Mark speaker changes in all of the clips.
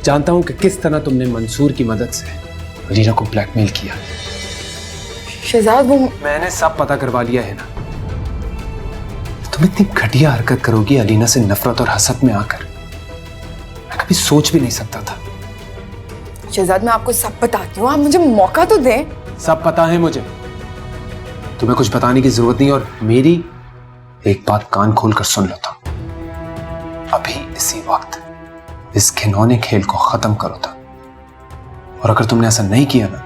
Speaker 1: जानता हूं कि किस तरह तुमने मंसूर की मदद से अलीना को ब्लैकमेल किया।
Speaker 2: शहजाद वो
Speaker 1: मैंने सब पता करवा लिया है ना। तुम इतनी घटिया हरकत करोगी अलीना से नफरत और हसद में आकर, मैं कभी सोच भी नहीं सकता था।
Speaker 2: शहजाद मैं आपको सब बताती हूँ, आप मुझे मौका तो दें।
Speaker 1: सब पता है मुझे, तुम्हें कुछ बताने की जरूरत नहीं। और मेरी एक बात कान खोलकर सुन लो, तो अभी इसी वक्त इस घिनौने खेल को खत्म करो था। और अगर तुमने ऐसा नहीं किया ना,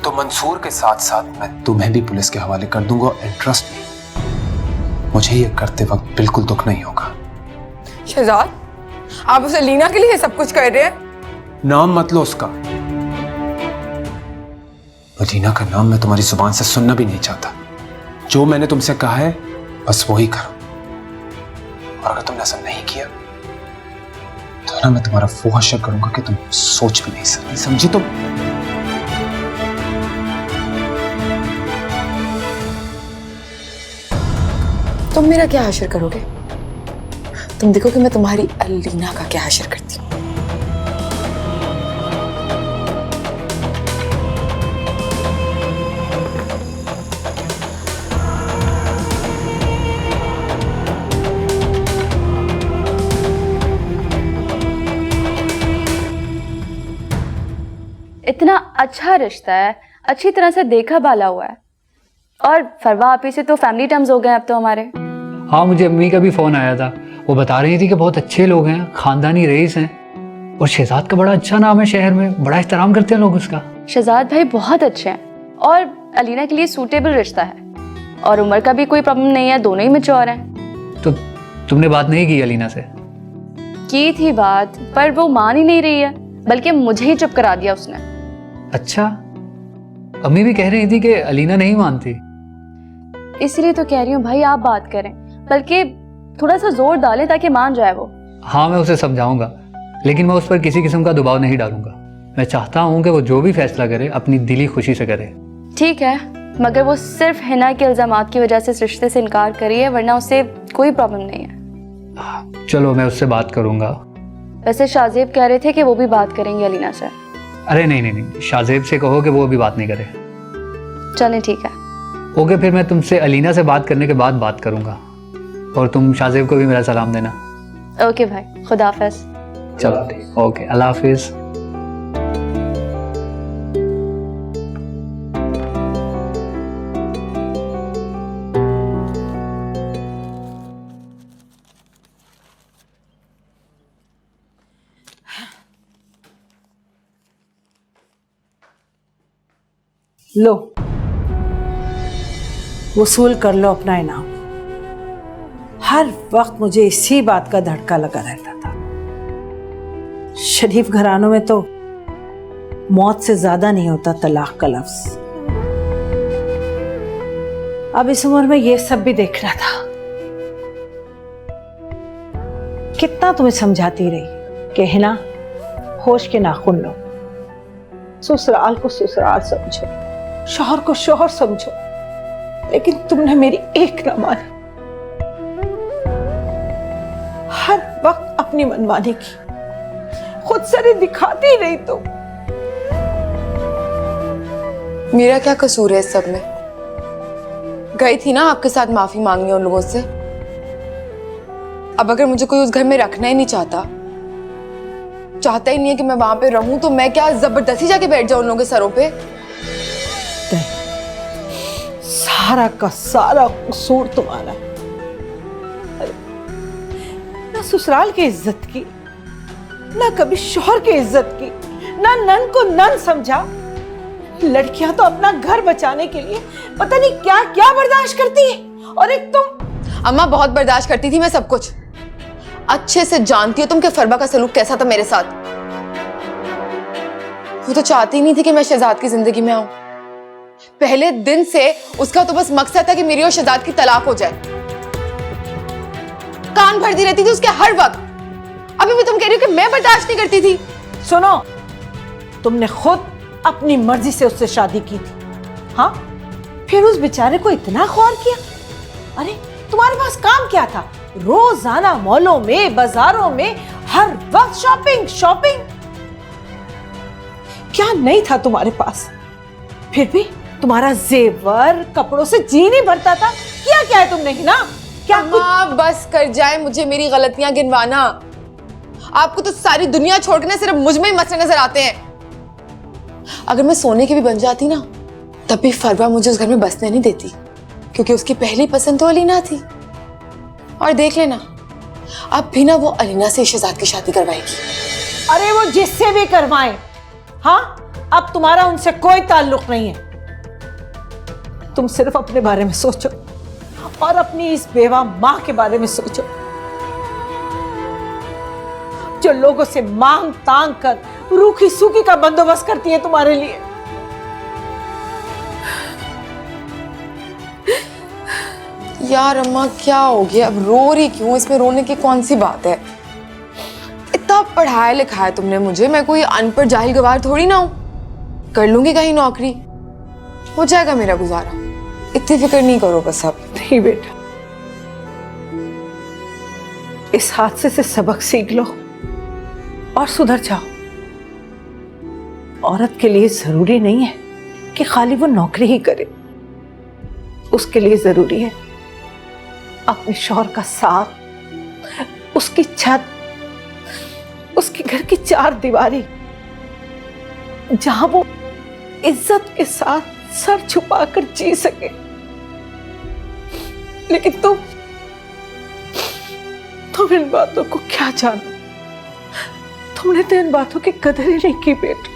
Speaker 1: तो मंसूर के साथ साथ मैं तुम्हें भी पुलिस के हवाले कर दूंगा। एंड ट्रस्ट मी, मुझे ये करते वक्त बिल्कुल दुख नहीं होगा।
Speaker 2: शहजाद आप उस अलीना के लिए सब कुछ कर रहे हैं।
Speaker 1: नाम मत लो उसका। अलीना का नाम मैं तुम्हारी जुबान से सुनना भी नहीं चाहता। जो मैंने तुमसे कहा है बस वही करो। और अगर तुमने ऐसा नहीं किया तो ना मैं तुम्हारा वो हश्र करूंगा कि तुम सोच भी नहीं सकती। समझी तुम?
Speaker 2: तुम मेरा क्या हश्र करोगे? तुम देखो कि मैं तुम्हारी अलीना का क्या हश्र करती हूँ।
Speaker 3: इतना अच्छा रिश्ता है, अच्छी तरह से देखा भाला हुआ है। और फरवा आपी से तो फैमिली टर्म्स हो गए अब तो हमारे।
Speaker 4: हाँ, मुझे अम्मी का भी फ़ोन आया था। वो बता रही थी कि बहुत अच्छे लोग हैं, ख़ानदानी रईस हैं। और शहजाद का बड़ा अच्छा नाम है शहर में, बड़ा एहतराम करते हैं लोग उसका।
Speaker 3: शहजाद भाई बहुत अच्छे हैं और अलीना के लिए सूटेबल रिश्ता है। और उम्र का भी कोई प्रॉब्लम नहीं है, दोनों ही मैच्योर हैं।
Speaker 4: तो तुमने बात नहीं की अलीना से?
Speaker 3: की थी बात, पर वो मान ही नहीं रही है, बल्कि मुझे ही चुप करा दिया उसने।
Speaker 4: अच्छा, अम्मी भी कह रही थी कि अलीना नहीं मानती।
Speaker 3: इसलिए तो कह रही हूँ भाई आप बात करें, बल्कि थोड़ा सा जोर डालें ताकि मान जाए वो।
Speaker 4: हाँ, मैं उसे समझाऊंगा, लेकिन मैं उस पर किसी किस्म का दबाव नहीं डालूंगा। मैं चाहता हूँ कि वो जो भी फैसला करे अपनी दिली खुशी से करे।
Speaker 3: ठीक है, मगर वो सिर्फ हिना के इल्जामात की वजह से इस रिश्ते से इनकार करी है, वरना उससे कोई प्रॉब्लम नहीं है।
Speaker 4: चलो, मैं उससे बात करूंगा।
Speaker 3: वैसे शाहजेब कह रहे थे कि वो भी बात करेंगे अलीना से।
Speaker 4: अरे नहीं, शाहजेब से कहो कि वो अभी बात नहीं करे।
Speaker 3: चलें ठीक है।
Speaker 4: ओके, फिर मैं तुमसे अलीना से बात करने के बाद बात करूंगा। और तुम शाहजेब को भी मेरा सलाम देना।
Speaker 3: ओके भाई, खुदा हाफिज।
Speaker 4: चलो ठीक, ओके, अल्लाह हाफिज।
Speaker 5: लो, वसूल कर लो अपना इनाम। हर वक्त मुझे इसी बात का धड़का लगा रहता था। शरीफ घरानों में तो मौत से ज्यादा नहीं होता तलाक का लफ्ज। अब इस उम्र में ये सब भी देखना था। कितना तुम्हें समझाती रही कि हिना, होश के नाखून लो, ससुराल को ससुराल समझो, शौहर को शौहर समझो, लेकिन तुमने मेरी एक न मानी। हर वक्त अपनी मनमानी की, खुद सरे दिखाती रही तुम।
Speaker 2: मेरा क्या कसूर है इस सब में? गई थी ना आपके साथ माफी मांगने उन लोगों से। अब अगर मुझे कोई उस घर में रखना ही नहीं चाहता ही नहीं है कि मैं वहां पे रहूं, तो मैं क्या जबरदस्ती जाके बैठ जाऊं उन लोगों के सरों पे?
Speaker 5: सारा का सारा कसूर तुम्हारा है। ना ससुराल की इज्जत की, ना कभी शौहर की इज्जत की, ना नन को नन समझा। लड़कियां तो अपना घर बचाने के लिए पता नहीं क्या क्या बर्दाश्त करती है, और एक तुम।
Speaker 2: अम्मा बहुत बर्दाश्त करती थी मैं सब कुछ। अच्छे से जानती हो तुम कि फरबा का सलूक कैसा था मेरे साथ। वो तो चाहती नहीं थी कि मैं शहजाद की जिंदगी में आऊं। पहले दिन से उसका तो बस मकसद था कि मेरी और शहजाद की तलाक हो जाए। कान भरती रहती थी उसके हर वक्त। अभी भी तुम कह रही हो कि मैं बर्दाश्त नहीं करती थी।
Speaker 5: सुनो, तुमने खुद अपनी मर्जी से उससे शादी की थी, हाँ? फिर उस बेचारे को इतना ख्वार किया। अरे तुम्हारे पास काम क्या था? रोजाना मॉलों में, बाजारों में हर वक्त शॉपिंग शॉपिंग। क्या नहीं था तुम्हारे पास? फिर भी तुम्हारा जेवर कपड़ों से जी नहीं भरता था। क्या है तुमने ना? क्या कुछ?
Speaker 2: अम्मा बस कर जाए मुझे मेरी गलतियां गिनवाना। आपको तो सारी दुनिया छोड़कर सिर्फ मुझ में ही मसले नजर आते हैं। अगर मैं सोने की भी बन जाती ना, तब भी फरवा मुझे उस घर में बसने नहीं देती, क्योंकि उसकी पहली पसंद तो अलीना थी। और देख लेना, अब भी ना वो अलीना से शहजाद की शादी करवाएगी।
Speaker 5: अरे वो जिससे भी करवाएं, हाँ, अब तुम्हारा उनसे कोई ताल्लुक नहीं है। तुम सिर्फ अपने बारे में सोचो और अपनी इस बेवा मां के बारे में सोचो, जो लोगों से मांग तांग कर रूखी सूखी का बंदोबस्त करती है तुम्हारे लिए।
Speaker 2: यार अम्मा क्या हो गया? अब रो रही क्यों? इसमें रोने की कौन सी बात है? इतना पढ़ाया लिखाया तुमने मुझे, मैं कोई अनपढ़ जाहिल गवार थोड़ी ना हूं। कर लूंगी कहीं नौकरी, हो जाएगा मेरा गुजारा। इतनी फिक्र नहीं करो बस अब।
Speaker 5: नहीं बेटा, इस हादसे से सबक सीख लो और सुधर जाओ। औरत के लिए जरूरी नहीं है कि खाली वो नौकरी ही करे। उसके लिए जरूरी है अपने शौहर का साथ, उसकी छत, उसके घर की चार दीवारी, जहां वो इज्जत के साथ सर छुपाकर जी सके। लेकिन तुम इन बातों को क्या जानो? तुमने तो इन बातों की कदर ही नहीं की बेटा।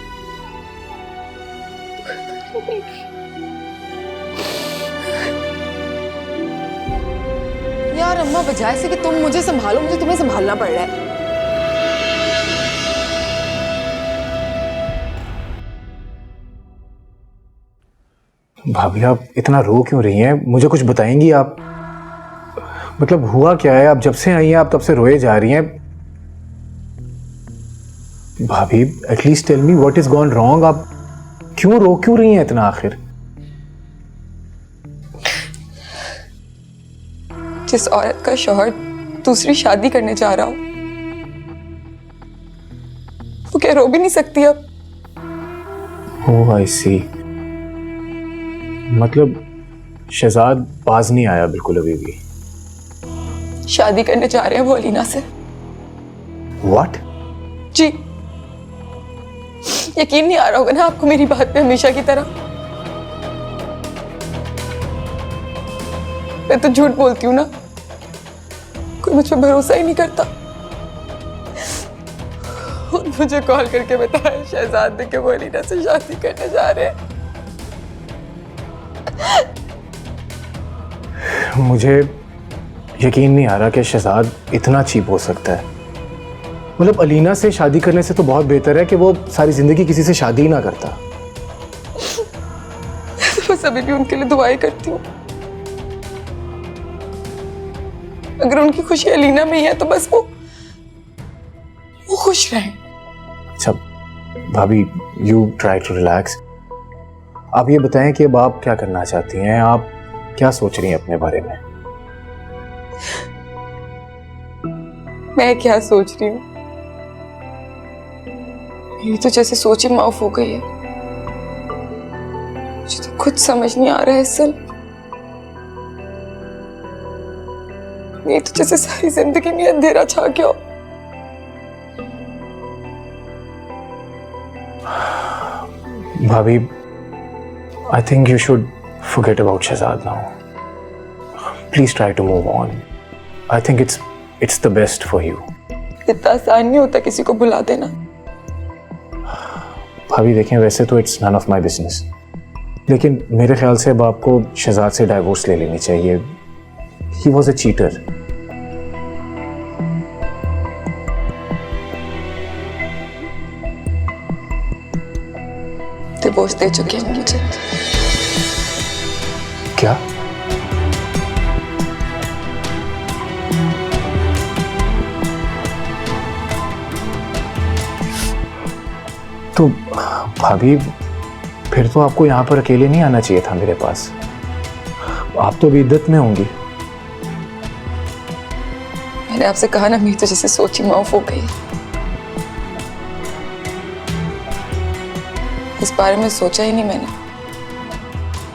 Speaker 2: यार अम्मा, बजाय से कि तुम मुझे संभालो, मुझे तुम्हें संभालना पड़ रहा है।
Speaker 6: भाभी आप इतना रो क्यों रही हैं? मुझे कुछ बताएंगी आप? मतलब हुआ क्या है? आप जब से आई हैं आप तब से रोए जा रही हैं। भाभी at least tell me what is gone wrong. आप क्यों रही हैं इतना आखिर?
Speaker 2: जिस औरत का शौहर दूसरी शादी करने जा रहा हो, वो क्या रो भी नहीं सकती अब?
Speaker 6: ओह आई सी। मतलब शहजाद बाज नहीं आया बिल्कुल अभी भी?
Speaker 2: शादी करने जा रहे हैं वो अलीना से।
Speaker 6: व्हाट?
Speaker 2: जी, यकीन नहीं आ रहा होगा ना आपको मेरी बात पे हमेशा की तरह। मैं तो झूठ बोलती हूँ ना, कोई मुझ पर भरोसा ही नहीं करता। और मुझे कॉल करके बताया शहजाद ने कि वो अलीना से शादी करने जा रहे हैं।
Speaker 6: मुझे यकीन नहीं आ रहा कि शहजाद इतना चीप हो सकता है। मतलब अलीना से शादी करने से तो बहुत बेहतर है कि वो सारी जिंदगी किसी से शादी ही ना करता।
Speaker 2: बस अभी भी उनके लिए दुआएं करती हूँ। अगर उनकी खुशी अलीना में ही है तो बस वो खुश रहें।
Speaker 6: अच्छा भाभी, यू ट्राई टू रिलैक्स। आप ये बताएं कि अब आप क्या करना चाहती हैं? आप क्या सोच रही हैं अपने बारे में?
Speaker 2: मैं क्या सोच रही हूँ? मेरी तो जैसे सोच ही माफ हो गई है। मुझे तो कुछ समझ नहीं आ रहा है असल। ये तो जैसे सारी जिंदगी में अंधेरा छा गया हो।
Speaker 6: भाभी, I think you should forget about Shahzad now. Please try to move on. I think it's the best for you.
Speaker 2: इतना आसान नहीं होता किसी को भुला देना।
Speaker 6: भाभी देखें, वैसे तो it's none of my business, लेकिन मेरे ख्याल से अब आपको शहजाद से डाइवोर्स ले लेनी चाहिए। He was a cheater.
Speaker 2: Divorce दे चुके हैं मुझे।
Speaker 6: क्या? तो भाभी फिर तो आपको यहाँ पर अकेले नहीं आना चाहिए था मेरे पास। आप तो भी इद्दत में होंगी।
Speaker 2: मैंने आपसे कहा ना, मेरी तो जैसे सोची माफ हो गई। इस बारे में सोचा ही नहीं मैंने,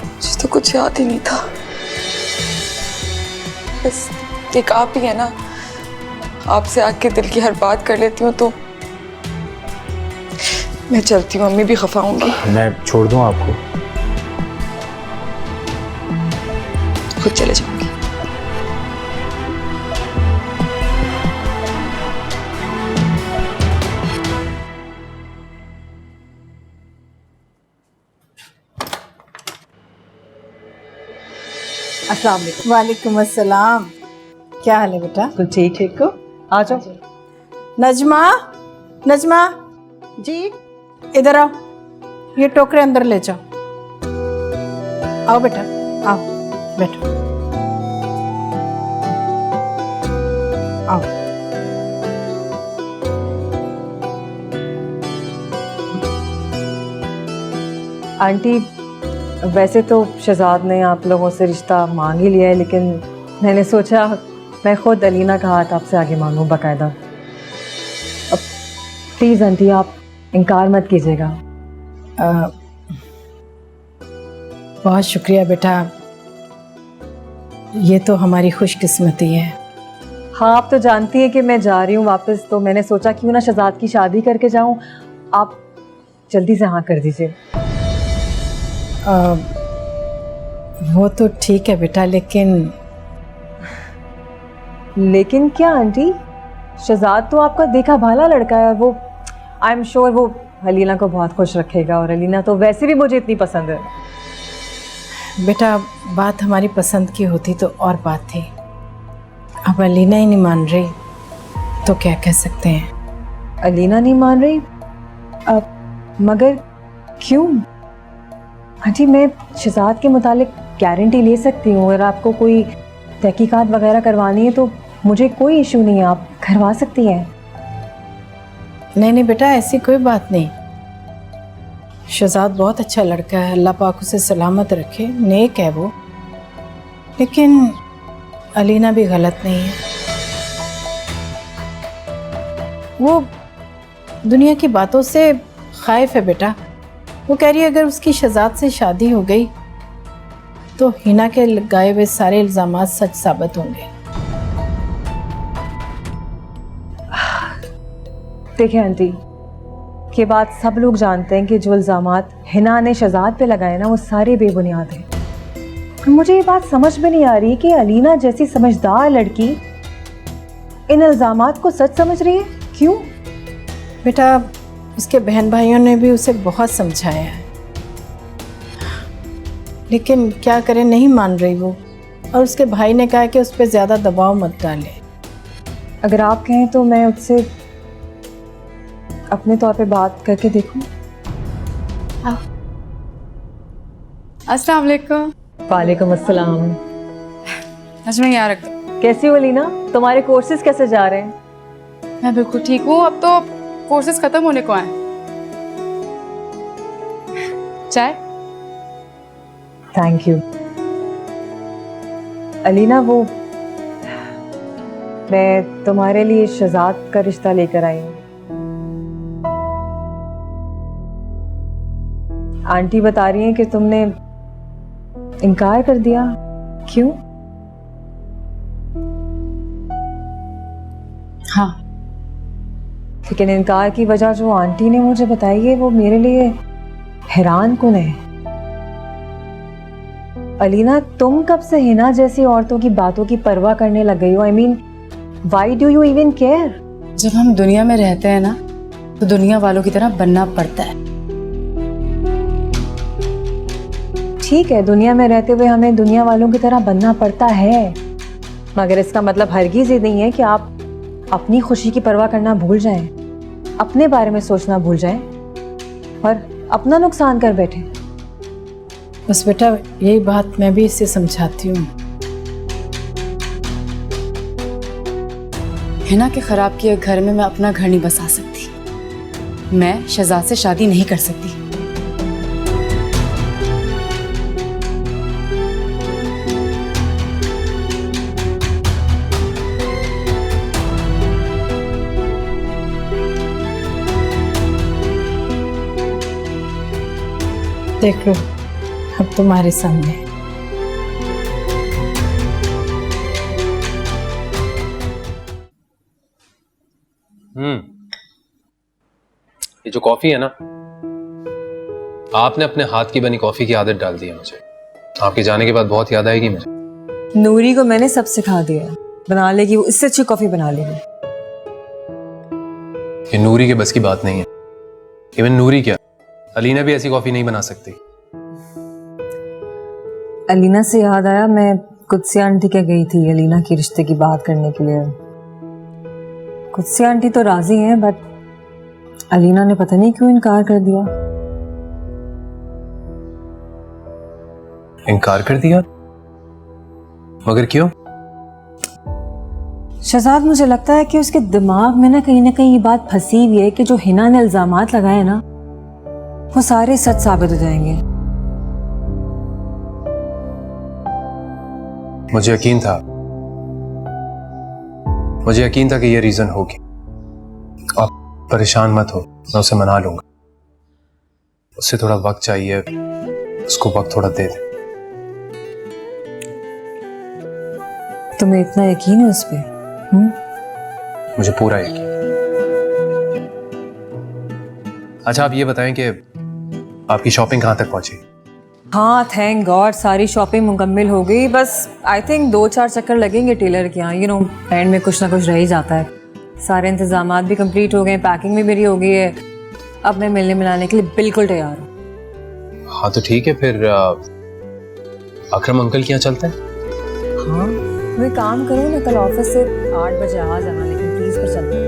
Speaker 2: मुझे तो कुछ याद ही नहीं था। बस एक आप ही है ना, आपसे आके दिल की हर बात कर लेती हूँ। तो मैं चलती हूँ, अम्मी भी खफा होंगी।
Speaker 6: मैं छोड़ दूँ आपको?
Speaker 2: खुद चले जाऊंगी।
Speaker 5: अस्सलाम वालेकुम। वालेकुम अस्सलाम। क्या हाल है बेटा?
Speaker 7: तो ठीक हो? आ जाओ।
Speaker 5: नजमा, नजमा
Speaker 7: जी।
Speaker 5: इधर आओ, ये टोकरे अंदर ले जाओ। आओ बेटा, आओ बैठो, आओ।
Speaker 7: आंटी, वैसे तो शहजाद ने आप लोगों से रिश्ता मांग ही लिया है, लेकिन मैंने सोचा मैं खुद अलीना का हाथ आपसे आगे मांगूं बाकायदा। अब प्लीज़ आंटी, आप इनकार मत कीजिएगा।
Speaker 5: बहुत शुक्रिया बेटा, ये तो हमारी खुशकिस्मती है।
Speaker 7: हाँ, आप तो जानती हैं कि मैं जा रही हूँ वापस, तो मैंने सोचा क्यों ना शहजाद की शादी करके जाऊँ। आप जल्दी से हाँ कर दीजिए।
Speaker 5: वो तो ठीक है बेटा, लेकिन
Speaker 7: क्या आंटी? शहजाद तो आपका देखा भाला लड़का है, वो आई एम श्योर वो अलीना को बहुत खुश रखेगा, और अलीना तो वैसे भी मुझे इतनी पसंद है।
Speaker 5: बेटा, बात हमारी पसंद की होती तो और बात थी। अब अलीना ही नहीं मान रही तो क्या कह सकते हैं।
Speaker 7: अलीना नहीं मान रही? अब मगर क्यों? आंटी, मैं शहजाद के मुतालिक गारंटी ले सकती हूँ, अगर आपको कोई तहकीकात वगैरह करवानी है तो मुझे कोई इशू नहीं है, आप करवा सकती हैं।
Speaker 5: नहीं नहीं बेटा, ऐसी कोई बात नहीं। शहजाद बहुत अच्छा लड़का है, अल्लाह पाक उसे सलामत रखे, नेक है वो। लेकिन अलीना भी गलत नहीं है। वो दुनिया की बातों से खाइफ है बेटा। वो कह रही है अगर उसकी शहजाद से शादी हो गई तो हिना के लगाए हुए सारे इल्ज़ामात सच साबित होंगे।
Speaker 7: देखिए आंटी, ये बात सब लोग जानते हैं कि जो इल्ज़ामात हिना ने शहजाद पे लगाए ना, वो सारे बेबुनियाद हैं। मुझे ये बात समझ में नहीं आ रही कि अलीना जैसी समझदार लड़की इन इल्ज़ामात को सच समझ रही है। क्यों?
Speaker 5: बेटा, उसके बहन भाइयों ने भी उसे बहुत समझाया है, लेकिन क्या करे, नहीं मान रही वो। और उसके भाई ने कहा कि उस पर ज़्यादा दबाव मत डाले।
Speaker 7: अगर आप कहें तो मैं उससे अपने तौर पे बात करके देखूं।
Speaker 2: अस्सलाम वालेकुम।
Speaker 7: वालेकुम अस्सलाम।
Speaker 2: नजमा, यहाँ रख दो।
Speaker 7: कैसी हो लीना? तुम्हारे कोर्सेज कैसे जा रहे हैं?
Speaker 2: मैं बिल्कुल ठीक हूँ, अब तो कोर्सेज खत्म होने को आए। चाय?
Speaker 7: Thank you. अलीना, वो मैं तुम्हारे लिए शहजाद का रिश्ता लेकर आई हूँ। आंटी बता रही हैं कि तुमने इनकार कर दिया। क्यों?
Speaker 2: हाँ,
Speaker 7: लेकिन इनकार की वजह जो आंटी ने मुझे बताई है वो मेरे लिए हैरान कुन है। अलीना, तुम कब से हिना जैसी औरतों की बातों की परवाह करने लग गई हो? I mean, why do you even care?
Speaker 2: जब हम दुनिया में रहते हैं ना, तो दुनिया वालों की तरह बनना पड़ता है।
Speaker 7: ठीक है, दुनिया में रहते हुए हमें दुनिया वालों की तरह बनना पड़ता है, मगर इसका मतलब हरगिज ये नहीं है कि आप अपनी खुशी की परवाह करना भूल जाएं, अपने बारे में सोचना भूल जाएं और अपना नुकसान कर बैठे।
Speaker 5: बस बेटा, यही बात मैं भी इससे समझाती हूँ।
Speaker 2: हिना के खराब किए घर में मैं अपना घर नहीं बसा सकती। मैं शहजाद से शादी नहीं कर सकती।
Speaker 5: देखो अब तुम्हारे सामने।
Speaker 1: ये जो कॉफी है ना, आपने अपने हाथ की बनी कॉफी की आदत डाल दी है मुझे। आपके जाने के बाद बहुत याद आएगी मुझे।
Speaker 7: नूरी को मैंने सब सिखा दिया, बना लेगी वो, इससे अच्छी कॉफी बना लेगी।
Speaker 1: ये नूरी के बस की बात नहीं है। इवन नूरी क्या, अलीना भी ऐसी कॉफी नहीं बना सकती।
Speaker 7: अलीना से याद आया, मैं कुत्सी आंटी के गई थी अलीना के रिश्ते की बात करने के लिए। कुत्सी आंटी तो राजी हैं, बट अलीना ने पता नहीं क्यों इनकार कर दिया।
Speaker 1: इनकार कर दिया? मगर क्यों?
Speaker 7: शहजाद, मुझे लगता है कि उसके दिमाग में ना कहीं ये बात फंसी हुई है कि जो हिना ने इल्जामात लगाए ना, वो सारे सच साबित हो जाएंगे।
Speaker 1: मुझे यकीन था कि ये रीजन होगी। आप परेशान मत हो, मैं उसे मना लूंगा। उससे थोड़ा वक्त चाहिए, उसको वक्त थोड़ा दे दे।
Speaker 7: तुम्हें इतना यकीन है उस पर?
Speaker 1: मुझे पूरा यकीन। अच्छा, आप ये बताएं कि आपकी शॉपिंग कहाँ तक पहुंची?
Speaker 7: हाँ, थैंक गॉड सारी शॉपिंग मुकम्मल हो गई। बस आई थिंक 2-4 चक्कर लगेंगे टेलर के यहाँ। एंड में कुछ ना कुछ रह ही जाता है। सारे इंतजामात भी कंप्लीट हो गए, पैकिंग भी मेरी हो गई है। अब मैं मिलने मिलाने के लिए बिल्कुल तैयार हूँ।
Speaker 1: हाँ तो ठीक है, फिर अकरम अंकल के यहाँ चलते हैं।
Speaker 7: हाँ, मैं काम करूँ ना, कल ऑफिस से 8 बजे आ जाना, लेकिन प्लीज पर चलते हैं।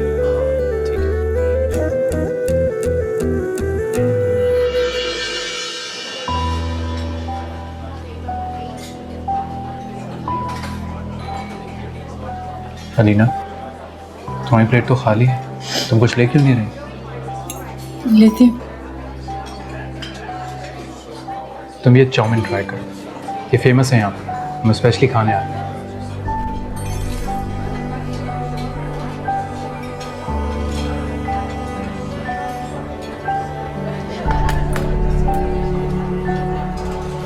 Speaker 6: अलीना, तुम्हारी प्लेट तो खाली है, तुम कुछ ले क्यों नहीं रही?
Speaker 2: लेती हूँ।
Speaker 6: तुम ये चाउमीन ट्राई करो, ये फेमस है यहाँ पर, हम स्पेशली खाने आए हैं।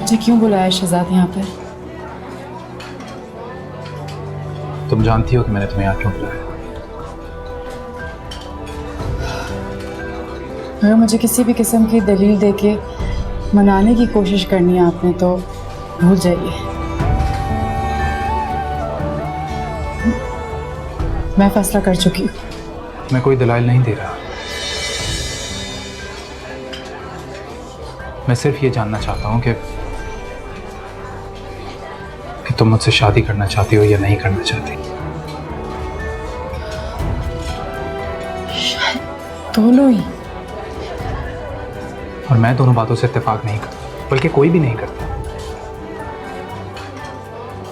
Speaker 2: मुझे क्यों बुलाया शहजाद यहाँ पे?
Speaker 6: तुम जानती हो कि मैंने तुम्हें यहाँ क्यों बुलाया।
Speaker 2: अगर मुझे किसी भी किस्म की दलील देके मनाने की कोशिश करनी है आपने, तो भूल जाइए। मैं फैसला कर चुकी हूँ।
Speaker 6: मैं कोई दलाइल नहीं दे रहा, मैं सिर्फ ये जानना चाहता हूँ कि तुम मुझसे शादी करना चाहती हो या नहीं करना चाहती।
Speaker 2: दोनों ही।
Speaker 6: और मैं दोनों बातों से इत्तेफाक नहीं करता, बल्कि कोई भी नहीं करता।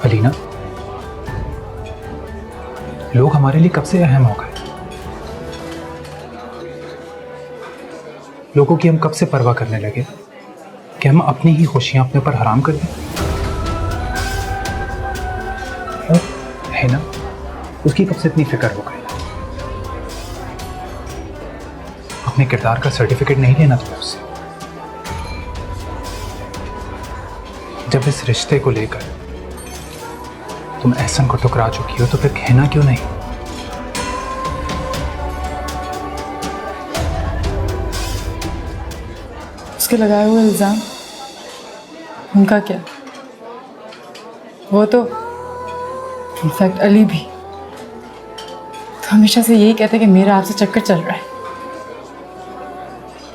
Speaker 6: अलीना, लोग हमारे लिए कब से अहम हो गए? लोगों की हम कब से परवाह करने लगे कि हम अपनी ही खुशियां अपने ऊपर हराम कर दें? है ना, उसकी कब से इतनी फिक्र हो गई? अपने किरदार का सर्टिफिकेट नहीं लेना तुम्हें उससे? जब इस रिश्ते को लेकर तुम एहसन को ठुकरा चुकी हो, तो फिर कहना क्यों नहीं?
Speaker 2: उसके लगाए हुए इल्जाम, उनका क्या? वो तो इनफैक्ट अली भी तो हमेशा से यही कहते कि मेरा आपसे चक्कर चल रहा है।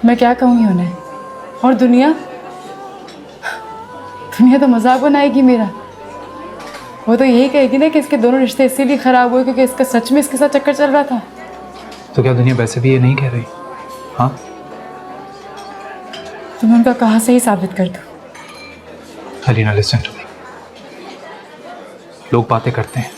Speaker 2: मैं क्या कहूँगी उन्हें? और दुनिया तो मजाक बनाएगी मेरा। वो तो यही कहेगी ना कि इसके दोनों रिश्ते इसीलिए खराब हुए क्योंकि इसका सच में इसके साथ चक्कर चल रहा था।
Speaker 6: तो क्या दुनिया वैसे भी ये नहीं कह रही? हाँ,
Speaker 2: तो मैं उनका कहा सही साबित कर दूँ?
Speaker 6: Alina, listen to me. लोग बातें करते हैं,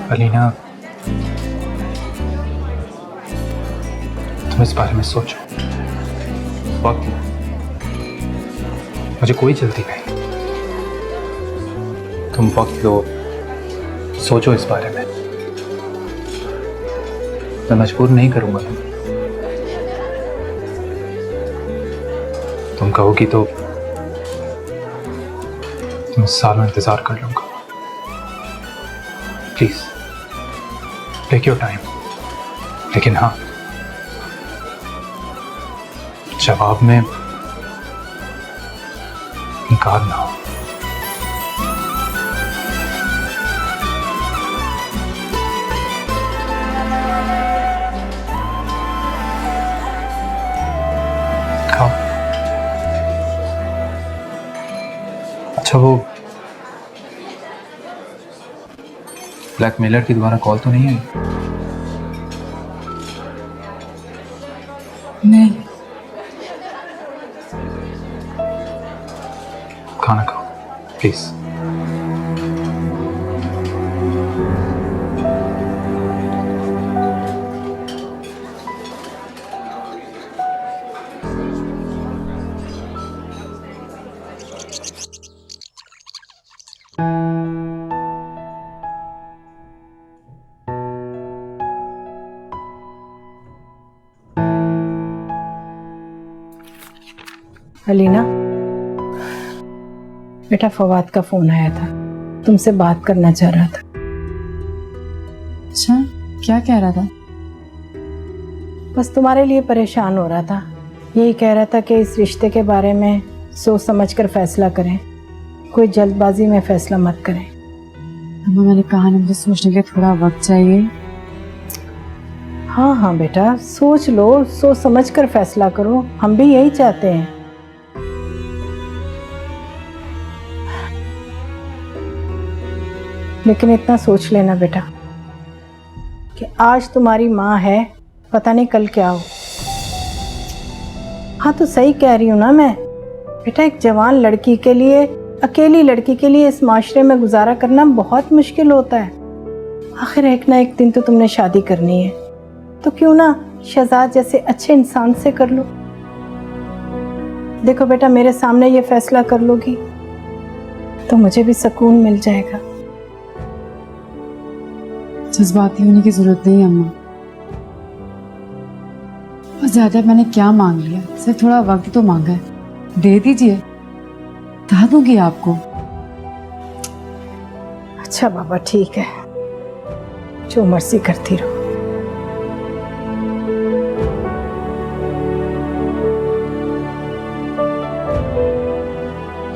Speaker 1: अलीना, तुम इस बारे में सोचो, वक्त लो, मुझे कोई जल्दी नहीं। तुम वक्त लो, सोचो इस बारे में। मैं मजबूर नहीं करूंगा तुम कहोगी तो मैं सालों इंतजार कर लूंगा। प्लीज टेक योर टाइम, लेकिन हाँ, जवाब में इनकार ना हो। खाओ। अच्छा, वो ब्लैकमेलर की दोबारा कॉल तो नहीं आई?
Speaker 2: नहीं।
Speaker 1: खाना खाओ प्लीज।
Speaker 5: अलीना, बेटा फवाद का फोन आया था, तुमसे बात करना चाह रहा था।
Speaker 2: अच्छा, क्या कह रहा था?
Speaker 5: बस तुम्हारे लिए परेशान हो रहा था। यही कह रहा था कि इस रिश्ते के बारे में सोच समझकर फैसला करें, कोई जल्दबाजी में फैसला मत करें।
Speaker 2: अम्मा, मैंने कहा ना, मुझे सोचने के लिए थोड़ा वक्त चाहिए।
Speaker 5: हाँ हाँ बेटा, सोच लो, सोच समझकर फैसला करो, हम भी यही चाहते हैं। लेकिन इतना सोच लेना बेटा कि आज तुम्हारी माँ है, पता नहीं कल क्या हो। हाँ तो सही कह रही हूँ ना मैं। बेटा एक जवान लड़की के लिए, अकेली लड़की के लिए इस माशरे में गुजारा करना बहुत मुश्किल होता है। आखिर एक ना एक दिन तो तुमने शादी करनी है, तो क्यों ना शहजाद जैसे अच्छे इंसान से कर लो। देखो बेटा, मेरे सामने ये फैसला कर लोगी तो मुझे भी सुकून मिल जाएगा।
Speaker 2: जज्बाती होने की जरूरत नहीं है अम्मा। और ज्यादा मैंने क्या मांग लिया, सिर्फ थोड़ा वक्त तो मांगा है, दे दीजिए, बता दूंगी आपको।
Speaker 5: अच्छा बाबा, ठीक है, जो मर्जी करती रहो।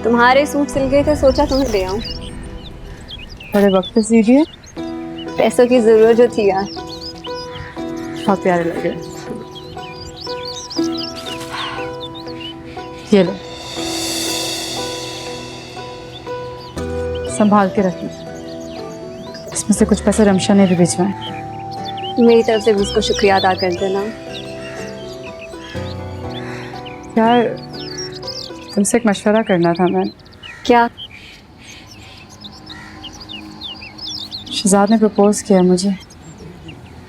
Speaker 8: तुम्हारे सूट सिल गए थे, सोचा तुम्हें दे आऊं।
Speaker 2: बड़े वक्त से दीजिए,
Speaker 8: पैसों की जरूरत जो थी यार।
Speaker 2: बहुत प्यारे लग रहे। ये लो, संभाल के रखिए, इसमें से कुछ पैसे रमशा ने भी भिजवाए।
Speaker 8: मेरी तरफ से भी उसको शुक्रिया अदा कर देना।
Speaker 2: यार, तुमसे एक मशवरा करना था मैं।
Speaker 8: क्या?
Speaker 2: शहजाद ने प्रपोज किया मुझे।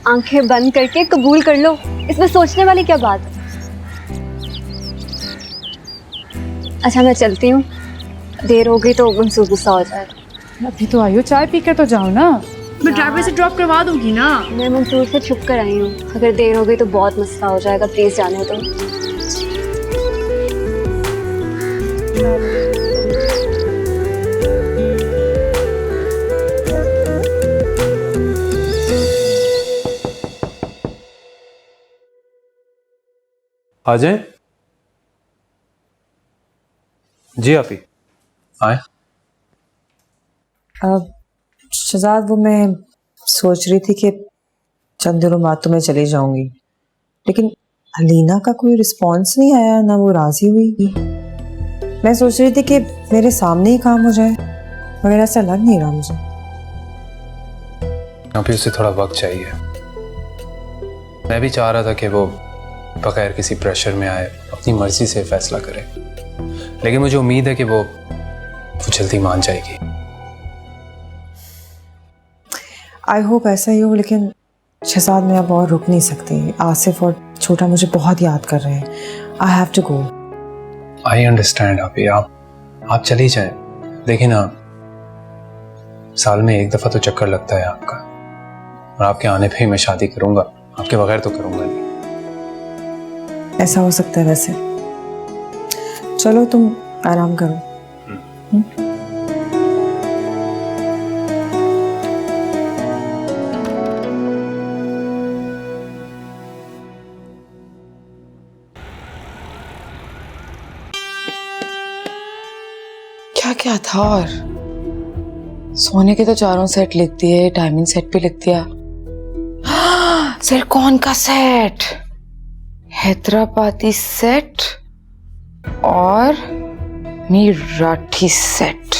Speaker 8: आंखें बंद करके कबूल कर लो, इसमें सोचने वाली क्या बात है। अच्छा मैं चलती हूँ, देर हो गई तो मंसूर गुस्सा हो जाएगा।
Speaker 2: अभी तो आई हो, चाय पी कर तो जाओ ना। मैं ड्राइवर से ड्रॉप करवा दूंगी ना।
Speaker 8: मैं मंसूर से छुप कर आई हूँ, अगर देर हो गई तो बहुत मसला हो जाएगा, प्लीज जाने दो।
Speaker 1: अजय जी, आप ही आए।
Speaker 7: शहजाद, वो मैं सोच रही थी कि चंद दिनों बाद तो मैं चली जाऊंगी, लेकिन अलीना का कोई रिस्पॉन्स नहीं आया, ना वो राजी हुई। मैं सोच रही थी कि मेरे सामने ही काम हो जाए, मगर ऐसा लग नहीं रहा मुझे।
Speaker 1: अभी उसे थोड़ा वक्त चाहिए। मैं भी चाह रहा था कि वो बगैर किसी प्रेशर में आए अपनी मर्जी से फैसला करे, लेकिन मुझे उम्मीद है कि वो जल्दी मान जाएगी।
Speaker 7: आई होप ऐसा ही हो, लेकिन शहजाद मैं अब और रुक नहीं सकती। आसिफ और छोटा मुझे बहुत याद कर रहे हैं। I have to go.
Speaker 1: I understand अभी। आप चली जाए। देखिए ना, साल में एक दफा तो चक्कर लगता है आपका, और आपके आने पे ही मैं शादी करूंगा, आपके बगैर तो करूंगा नहीं।
Speaker 7: ऐसा हो सकता है वैसे। चलो तुम आराम करो।
Speaker 2: क्या क्या था, और सोने के तो चारों सेट लिख दिए, डायमंड सेट भी लिख दिया। सिलिकॉन का सेट, हैदराबादी सेट और मीराठी सेट।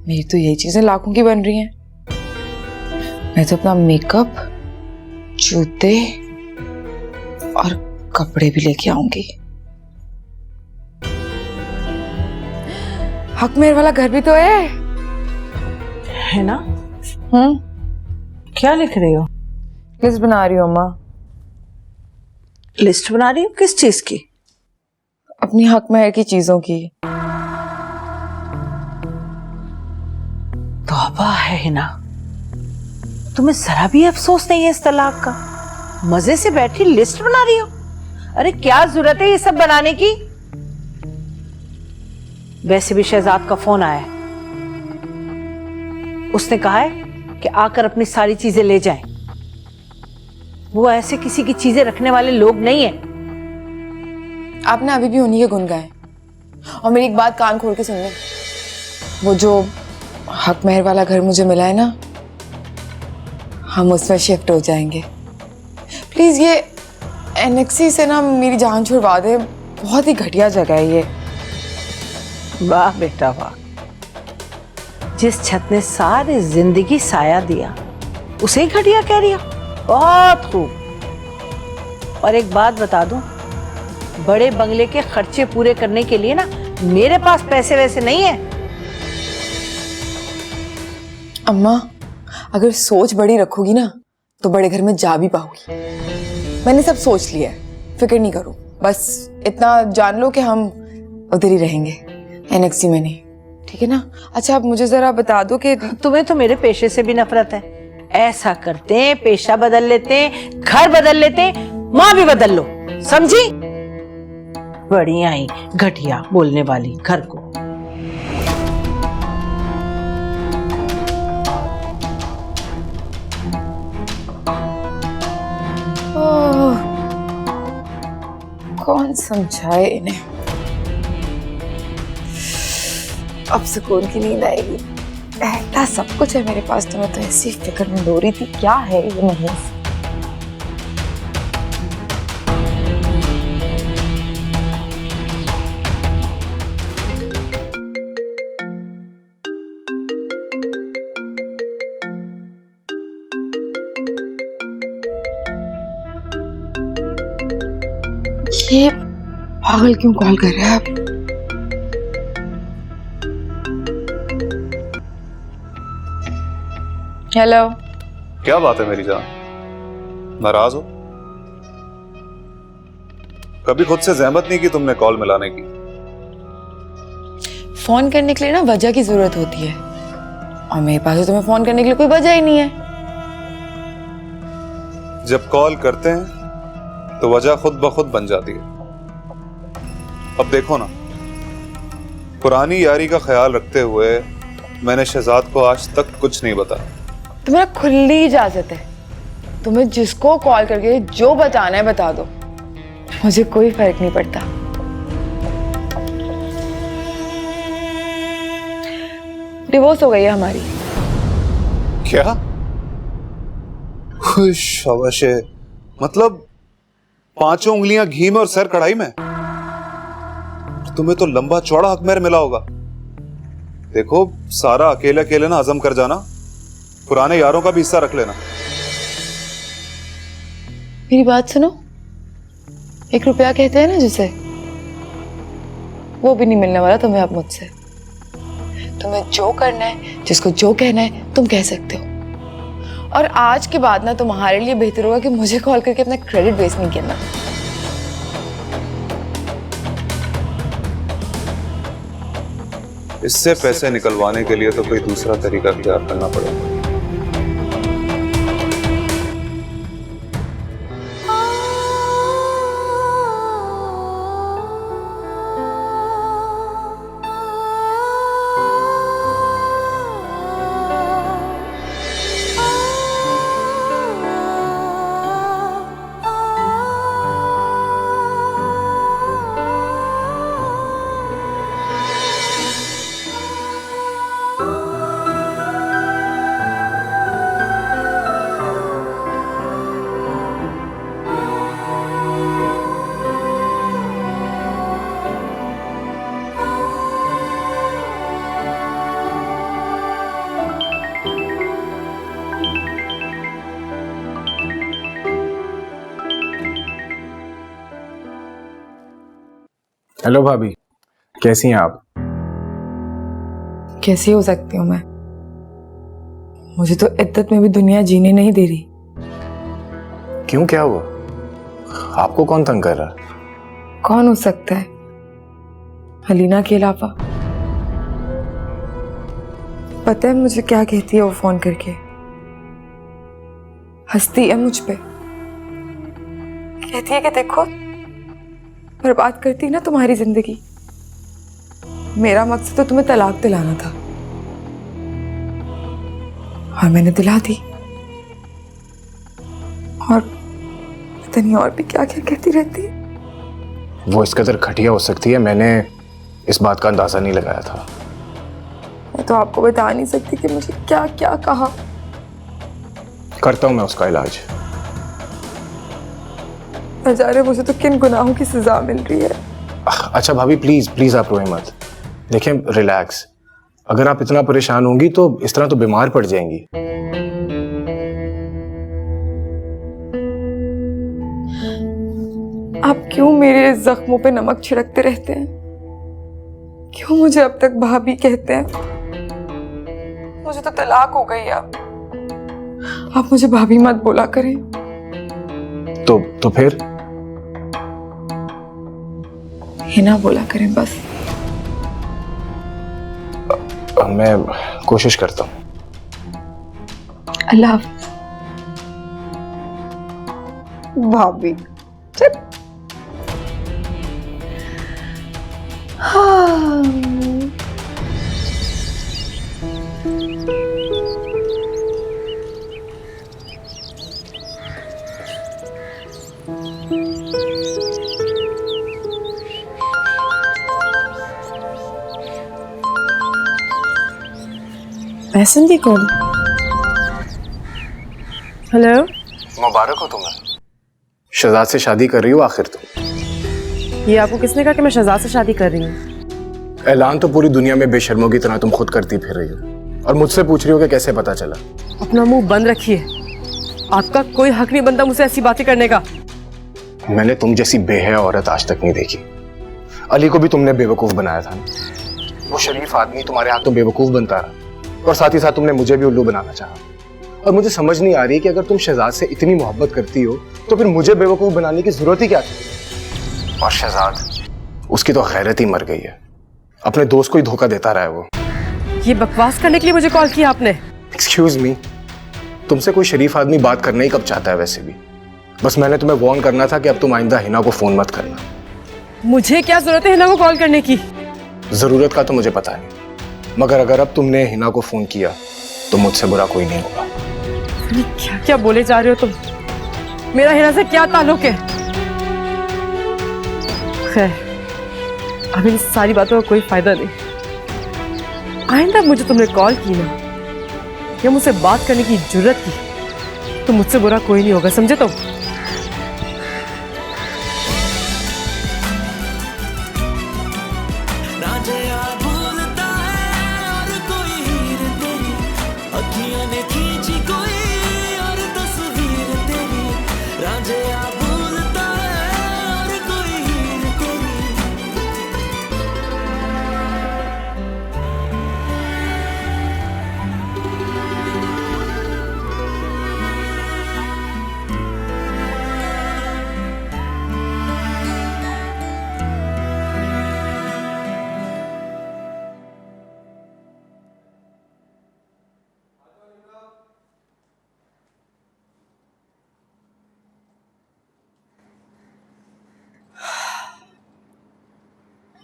Speaker 2: मेरी तो यही चीजें लाखों की बन रही हैं। मैं तो अपना मेकअप, जूते और कपड़े भी लेके आऊंगी। हक मेरे वाला घर भी तो है
Speaker 5: ना? क्या लिख रही हो?
Speaker 2: लिस्ट बना रही हूँ अम्मा।
Speaker 5: लिस्ट बना रही हो किस चीज की?
Speaker 2: अपनी हक महर की चीजों की।
Speaker 5: तौबा है ना, तुम्हें जरा भी अफसोस नहीं है इस तलाक का? मजे से बैठी लिस्ट बना रही हो। अरे क्या जरूरत है ये सब बनाने की? वैसे भी शहजाद का फोन आया है, उसने कहा है कि आकर अपनी सारी चीजें ले जाएं। वो ऐसे किसी की चीजें रखने वाले लोग नहीं हैं।
Speaker 2: आपने अभी भी उन्हीं के गुण गाए, और मेरी एक बात कान खोल के सुन लें। वो जो हक महर वाला घर मुझे मिला है ना, हम उसमें शिफ्ट हो जाएंगे। प्लीज ये एनेक्सी से ना मेरी जान छुड़वा दे। बहुत ही घटिया जगह है ये।
Speaker 5: वाह बेटा वाह, जिस छत ने सारी जिंदगी साया दिया उसे घटिया कह रही हो? बहुत खूब। और एक बात बता दूं, बड़े बंगले के खर्चे पूरे करने के लिए ना मेरे पास पैसे वैसे नहीं है।
Speaker 2: अम्मा, अगर सोच बड़ी रखोगी ना तो बड़े घर में जा भी पाओगी। मैंने सब सोच लिया है, फिक्र नहीं करो। बस इतना जान लो कि हम उधर ही रहेंगे, एनेक्सी में नहीं, ठीक है ना? अच्छा, आप मुझे जरा बता दो कि
Speaker 5: तुम्हें तो मेरे पेशे से भी नफरत है। ऐसा करते हैं, पेशा बदल लेते हैं, घर बदल लेते हैं, माँ भी बदल लो, समझी? बढ़िया ही घटिया बोलने वाली घर को।
Speaker 2: कौन समझाए इन्हें? अब सुकून की नींद आएगी। ऐसा सब कुछ है मेरे पास, तो मैं तो ऐसी फिक्र में हो रही थी क्या है ये नहीं। ये पागल क्यों कॉल कर रहे हैं आप? हेलो।
Speaker 9: क्या बात है मेरी जान, नाराज हो? कभी खुद से जहमत नहीं की तुमने कॉल मिलाने की?
Speaker 2: फोन करने के लिए ना वजह की जरूरत होती है, और मेरे पास तो तुम्हें फोन करने के लिए कोई वजह ही नहीं है।
Speaker 9: जब कॉल करते हैं तो वजह खुद ब खुद बन जाती है। अब देखो ना, पुरानी यारी का ख्याल रखते हुए मैंने शहजाद को आज तक कुछ नहीं बताया।
Speaker 2: तुम्हारा खुली इजाजत है, तुम्हें जिसको कॉल करके जो बताना है बता दो, मुझे कोई फर्क नहीं पड़ता। डिवोर्स हो गई है हमारी।
Speaker 9: क्या? शाबाश है। मतलब 5 उंगलियां घी में और सर कढ़ाई में? तुम्हें तो लंबा चौड़ा हक महर मिला होगा। देखो, सारा अकेले अकेले ना हजम कर जाना, पुराने यारों का भी हिस्सा रख लेना।
Speaker 2: मेरी बात सुनो, 1 रुपया कहते हैं ना जिसे, वो भी नहीं मिलने वाला तुम्हें अब मुझसे। तुम्हें जो करना है, जिसको जो कहना है तुम कह सकते हो। और आज के बाद ना तुम्हारे लिए बेहतर होगा कि मुझे कॉल करके अपना क्रेडिट वेस्ट नहीं करना।
Speaker 9: इससे पैसे निकलवाने के लिए तो कोई दूसरा तरीका इख्तियार करना पड़ेगा।
Speaker 6: हेलो भाभी, कैसी हैं आप?
Speaker 2: कैसी हो सकती हूँ मैं? मुझे तो इद्दत में भी दुनिया जीने नहीं दे रही।
Speaker 6: क्यों, क्या हुआ? आपको कौन तंग कर रहा है?
Speaker 2: कौन हो सकता है अलीना के अलावा? पता है मुझे क्या कहती है वो फोन करके? हंसती है मुझ पे, कहती है कि देखो बर्बाद करती ना तुम्हारी जिंदगी, मेरा मकसद तो तुम्हें तलाक दिलाना था और मैंने दिला दी। और पता नहीं और भी क्या क्या कहती रहती है।
Speaker 6: वो इस कदर घटिया हो सकती है, मैंने इस बात का अंदाजा नहीं लगाया था।
Speaker 2: मैं तो आपको बता नहीं सकती कि मुझे क्या क्या कहा।
Speaker 6: करता हूं मैं उसका इलाज।
Speaker 2: न जाने मुझे तो किन गुनाहों की सजा मिल रही है।
Speaker 6: अच्छा भाभी, प्लीज प्लीज आप रोए मत। देखिए, रिलैक्स। अगर आप इतना परेशान होंगी तो इस तरह तो बीमार पड़ जाएंगी।
Speaker 2: आप क्यों मेरे जख्मों पे नमक छिड़कते रहते हैं? क्यों मुझे अब तक भाभी कहते हैं? मुझे तो तलाक हो गई। आप मुझे भाभी मत बोला करें।
Speaker 6: तो फिर
Speaker 2: हिना बोला करें बस।
Speaker 6: मैं कोशिश करता हूँ।
Speaker 2: अल्लाह हाफ़िज़। भाभी हाँ। पैसन की कौन? हेलो,
Speaker 6: मुबारक हो तुम्हें। शहजाद से शादी कर रही हो आखिर तुम।
Speaker 7: ये आपको किसने कहा कि मैं शहजाद से शादी कर रही हूँ?
Speaker 6: ऐलान तो पूरी दुनिया में बेशर्मों की तरह तुम खुद करती फिर रही हो और मुझसे पूछ रही हो कि कैसे पता चला।
Speaker 7: अपना मुंह बंद रखिए। आपका कोई हक नहीं बनता मुझसे ऐसी बातें करने का।
Speaker 6: मैंने तुम जैसी बेहया औरत आज तक नहीं देखी। अली को भी तुमने बेवकूफ बनाया था। वो शरीफ आदमी तुम्हारे हाथों बेवकूफ बनता रहा और साथ ही साथ तुमने मुझे भी उल्लू बनाना चाहा। और मुझे समझ नहीं आ रही कि अगर तुम शहजाद से इतनी मोहब्बत करती हो तो फिर मुझे बेवकूफ बनाने की जरूरत ही क्या थी? और शहजाद, उसकी तो गैरत ही मर गई है। अपने दोस्त को ही धोखा देता रहा है वो।
Speaker 7: ये बकवास करने के लिए मुझे कॉल किया आपने?
Speaker 6: एक्सक्यूज मी, तुमसे कोई शरीफ आदमी बात करना ही कब चाहता है वैसे भी। बस मैंने तुम्हें वार्न करना था कि अब तुम आइंदा हिना को फोन मत करना।
Speaker 7: मुझे क्या जरूरत है हिना को कॉल करने की?
Speaker 6: जरूरत का तो मुझे पता नहीं, मगर अगर अब तुमने हिना को फोन किया तो मुझसे बुरा कोई नहीं होगा।
Speaker 7: क्या क्या बोले जा रहे हो तुम? मेरा हिना से क्या ताल्लुक है? खैर, अब इन सारी बातों का कोई फायदा नहीं। आइंदा मुझे तुमने कॉल की ना या मुझसे बात करने की जरूरत की तो मुझसे बुरा कोई नहीं होगा, समझे तुम?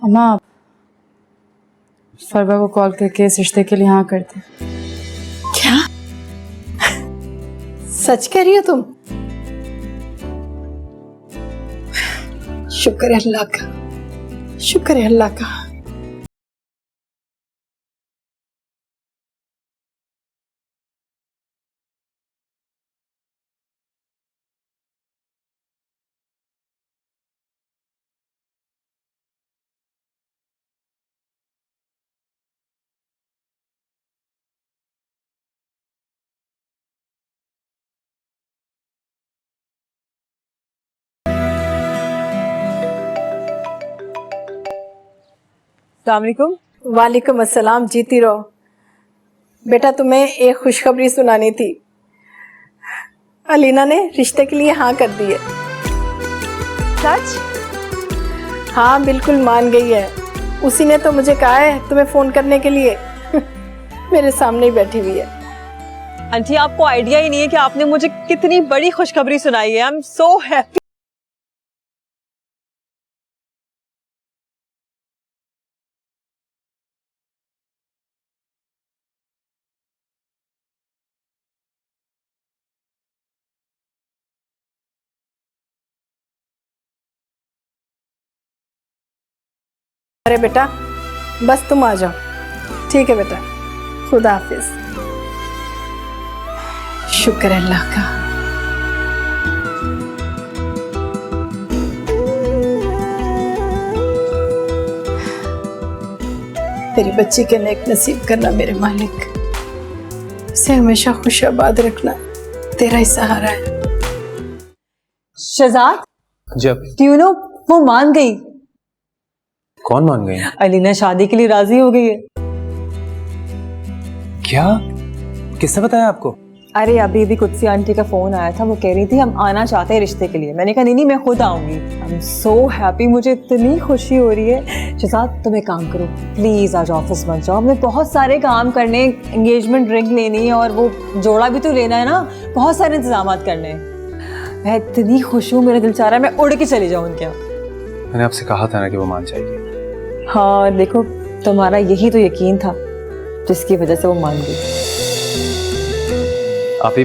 Speaker 10: अम्मा फरवा को कॉल करके इस रिश्ते के लिए हाँ कर दे।
Speaker 5: क्या सच कह रही हो तुम? शुक्र है अल्लाह का, शुक्र है अल्लाह का। वालेकुम अस्सलाम, जीती रहो। बेटा तुम्हें एक खुशखबरी सुनानी थी। अलीना ने रिश्ते के लिए हाँ कर दी है। सच? हाँ बिल्कुल मान गई है। उसी ने तो मुझे कहा है तुम्हें फोन करने के लिए। मेरे सामने ही बैठी हुई है।
Speaker 7: आंटी आपको आइडिया ही नहीं है कि आपने मुझे कितनी बड़ी खुशखबरी सुनाई है। I am so happy.
Speaker 5: अरे बेटा बस तुम आ जाओ। ठीक है बेटा, खुदा हाफिज। शुक्र है अल्लाह का। तेरी बच्ची के नेक नसीब करना मेरे मालिक। इसे हमेशा खुश आबाद रखना, तेरा ही सहारा है।
Speaker 7: शहजाद,
Speaker 1: जब
Speaker 7: you know, वो मान गई।
Speaker 1: कौन मान गई?
Speaker 7: अलीना शादी के लिए राजी हो गई है।
Speaker 1: क्या? किसने बताया आपको?
Speaker 7: अरे अभी अभी कुत्सी आंटी का फोन आया था, वो कह रही थी हम आना चाहते हैं रिश्ते के लिए। मैंने कहा नहीं मैं खुद आऊंगी। आई एम सो हैप्पी, मुझे इतनी खुशी हो रही है। शहजाद तुम एक काम करो, प्लीज आज ऑफिस मत जाओ। हमें बहुत सारे काम करने, एंगेजमेंट रिंग लेनी है और वो जोड़ा भी तो लेना है ना, बहुत सारे इंतजाम करने हैं। मैं इतनी खुश हूँ, मेरा दिल चाह रहा है मैं उड़ के चली जाऊँ उनके यहाँ।
Speaker 1: मैंने आपसे कहा था ना कि वो मान जाएगी।
Speaker 7: हाँ देखो, तुम्हारा यही तो यकीन था जिसकी वजह से वो मान गई।
Speaker 1: अभी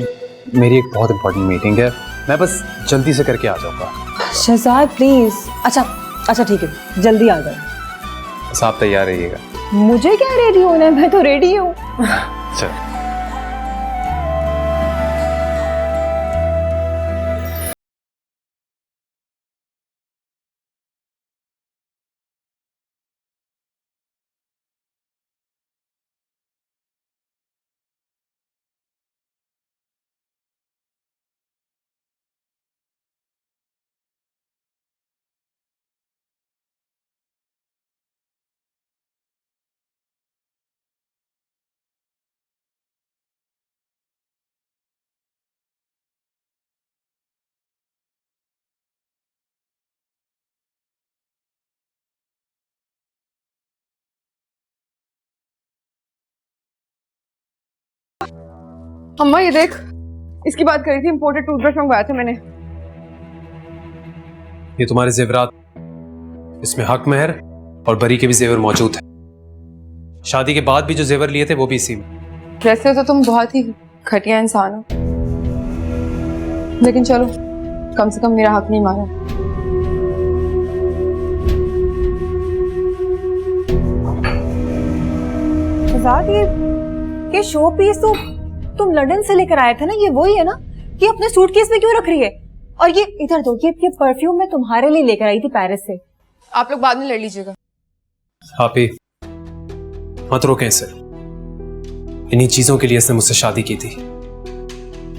Speaker 1: मेरी एक बहुत इंपॉर्टेंट मीटिंग है, मैं बस जल्दी से करके आ जाऊंगा।
Speaker 7: शहजाद प्लीज। अच्छा ठीक है, जल्दी आ जाओ।
Speaker 1: बस आप तैयार रहिएगा।
Speaker 7: मुझे क्या रेडी होना है, मैं तो रेडी हूँ।
Speaker 1: चल।
Speaker 2: अम्मा ये देख, इसकी बात करी थी, इंपोर्टेड टूथब्रश मंगवाया था मैंने।
Speaker 1: ये तुम्हारे जेवरात, इसमें हक मेहर और बरी के भी जेवर मौजूद है। शादी के बाद भी जो जेवर लिए थे वो भी इसी में।
Speaker 2: वैसे तो तुम बहुत ही घटिया इंसान हो, लेकिन चलो कम से कम मेरा हक नहीं मारा।
Speaker 7: ये शो पीस तो तुम लंदन से लेकर आए थे ना, ये वही है ना? ये अपने सूटकेस में क्यों रख रही है? और ये इधर दो, ये परफ्यूम मैं तुम्हारे लिए लेकर आई थी पेरिस से।
Speaker 2: आप लोग बाद में लड़ लीजिएगा।
Speaker 1: आप ही मत रोकें इसे, इन्हीं चीजों के लिए इसने मुझसे शादी की थी।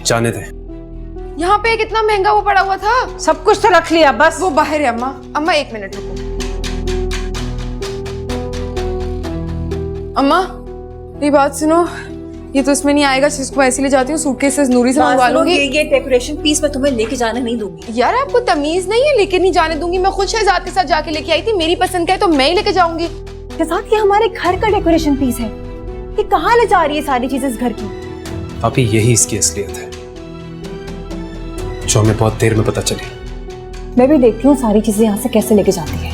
Speaker 1: जाने दें।
Speaker 2: यहाँ पे कितना महंगा वो पड़ा हुआ था।
Speaker 5: सब कुछ तो रख लिया, बस
Speaker 2: वो बाहर है। अम्मा अम्मा एक मिनट रुको। अम्मा ये बात सुनो, ये तो इसमें नहीं आएगा, जिसको ऐसे ले जाती हूँ सूटकेस से नूरी से मंगवा लूंगी।
Speaker 7: ये डेकोरेशन पीस मैं तुम्हें लेके जाने नहीं दूंगी।
Speaker 2: यार आपको तमीज नहीं है, लेके नहीं जाने दूंगी। मैं खुद शहजाद के साथ जाके लेके आई थी, मेरी पसंद का है तो मैं ही लेके जाऊंगी।
Speaker 7: शहजाद ये हमारे घर का डेकोरेशन पीस है, ये कहाँ ले जा रही है सारी चीजें इस घर की?
Speaker 1: अभी यही इसकी असलियत है जो हमें बहुत देर में पता चली।
Speaker 7: मैं भी देखती हूँ सारी चीजें यहाँ से कैसे लेके जाती है।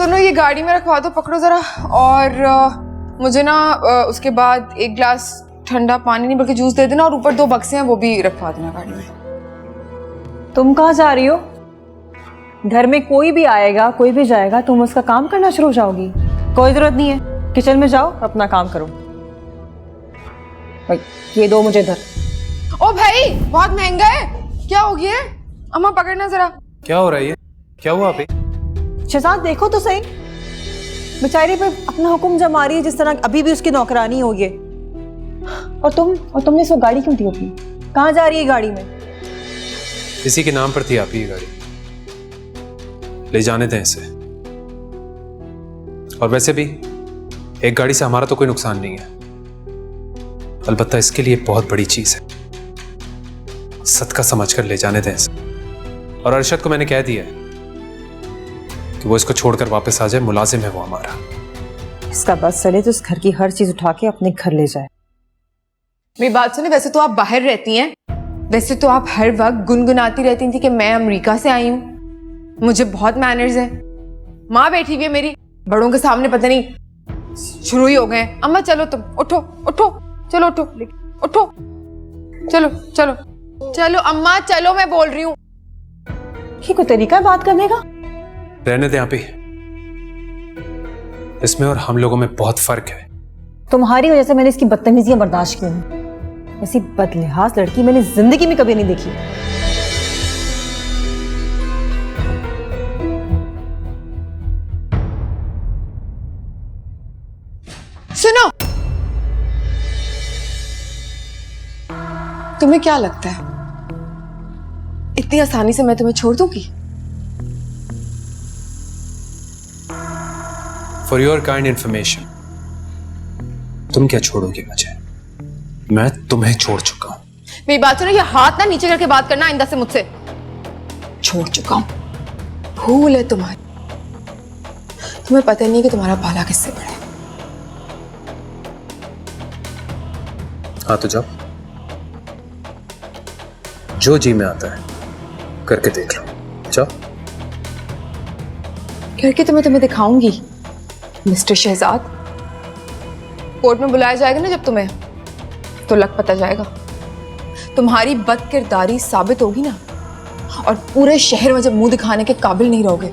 Speaker 2: सुनो ये गाड़ी में रखवा दो, पकड़ो जरा। और मुझे ना उसके बाद एक गिलास ठंडा पानी नहीं बल्कि जूस दे देना, और ऊपर 2 बक्से हैं वो भी रखवा देना गाड़ी में।
Speaker 7: तुम कहाँ जा रही हो? घर में कोई भी आएगा कोई भी जाएगा, तुम उसका काम करना शुरू हो जाओगी? कोई जरूरत नहीं है, किचन में जाओ अपना काम करो। भाई ये दो मुझे इधर।
Speaker 2: ओ भाई बहुत महंगा है, क्या हो गया है? अम्मा पकड़ना जरा।
Speaker 1: क्या हो रहा है ये? क्या हुआ अभी?
Speaker 7: शहजाद देखो तो सही, बेचारी पे अपना हुक्म जमा रही है जिस तरह अभी भी उसकी नौकरानी हो ये। और तुमने इसको गाड़ी क्यों दी अपनी? कहाँ जा रही है गाड़ी में?
Speaker 1: इसी के नाम पर थी आप ही ये गाड़ी, ले जाने दें इसे। और वैसे भी एक गाड़ी से हमारा तो कोई नुकसान नहीं है, अलबत्ता इसके लिए बहुत बड़ी चीज है, सदका समझकर ले जाने दें इसे। और अरशद को मैंने कह दिया है कि वो इसको छोड़कर वापस आ जाए, मुलाजिम है वो हमारा।
Speaker 7: इसका बस चले तो इस घर की हर चीज उठा के अपने घर ले जाए।
Speaker 2: मेरी बात सुने, वैसे तो आप बाहर रहती हैं, वैसे तो आप हर वक्त गुनगुनाती रहती थी कि मैं अमेरिका से आई हूँ, मुझे बहुत मैनर्स हैं। माँ बैठी हुई है मेरी, बड़ों के सामने पता नहीं शुरू ही हो गए। अम्मा चलो तुम, उठो उठो, चलो उठो उठो, चलो चलो चलो अम्मा चलो, मैं बोल रही हूँ।
Speaker 7: ये कोई तरीका है बात करने का?
Speaker 1: रहने दें आप ही, इसमें और हम लोगों में बहुत फर्क है।
Speaker 7: तुम्हारी वजह से मैंने इसकी बदतमीजियां बर्दाश्त की हैं। ऐसी बदलिहाज लड़की मैंने जिंदगी में कभी नहीं देखी।
Speaker 2: सुनो, तुम्हें क्या लगता है इतनी आसानी से मैं तुम्हें छोड़ दूंगी?
Speaker 1: फॉर योर काइंड इंफॉर्मेशन, तुम क्या छोड़ोगे मुझे? मैं तुम्हें छोड़ चुका हूं।
Speaker 2: मेरी बात सुनो, ये हाथ ना नीचे करके बात करना आइंदा से मुझसे। छोड़ चुका हूं, भूल है तुम्हारी, तुम्हें पता नहीं कि तुम्हारा पाला किससे पड़ा है।
Speaker 1: हाँ तो जाओ, जो जी में आता है करके देख लो, जाओ।
Speaker 2: करके तो मैं तुम्हें दिखाऊंगी मिस्टर शहजाद। कोर्ट में बुलाया जाएगा ना जब तुम्हें, तो लग पता जाएगा। तुम्हारी बदकिरदारी साबित होगी ना, और पूरे शहर में जब मुंह दिखाने के काबिल नहीं रहोगे,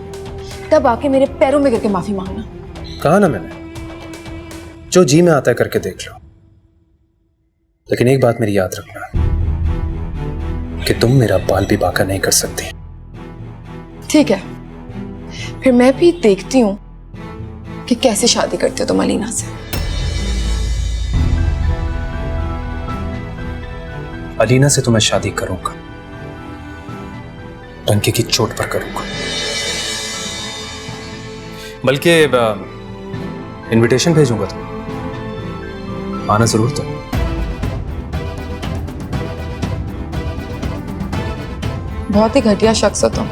Speaker 2: तब आके मेरे पैरों में गिर के माफी मांगना।
Speaker 1: कहा ना मैंने, जो जी में आता है करके देख लो। लेकिन एक बात मेरी याद रखना कि तुम मेरा बाल भी बांका नहीं कर सकती।
Speaker 2: ठीक है, फिर मैं भी देखती हूं कि कैसे शादी करते हो तुम अलीना से।
Speaker 1: अलीना से तो मैं शादी करूंगा, टंकी की चोट पर करूंगा। बल्कि इनविटेशन भेजूंगा, तुम आना जरूर। तो
Speaker 2: बहुत ही घटिया शख्स हो तुम।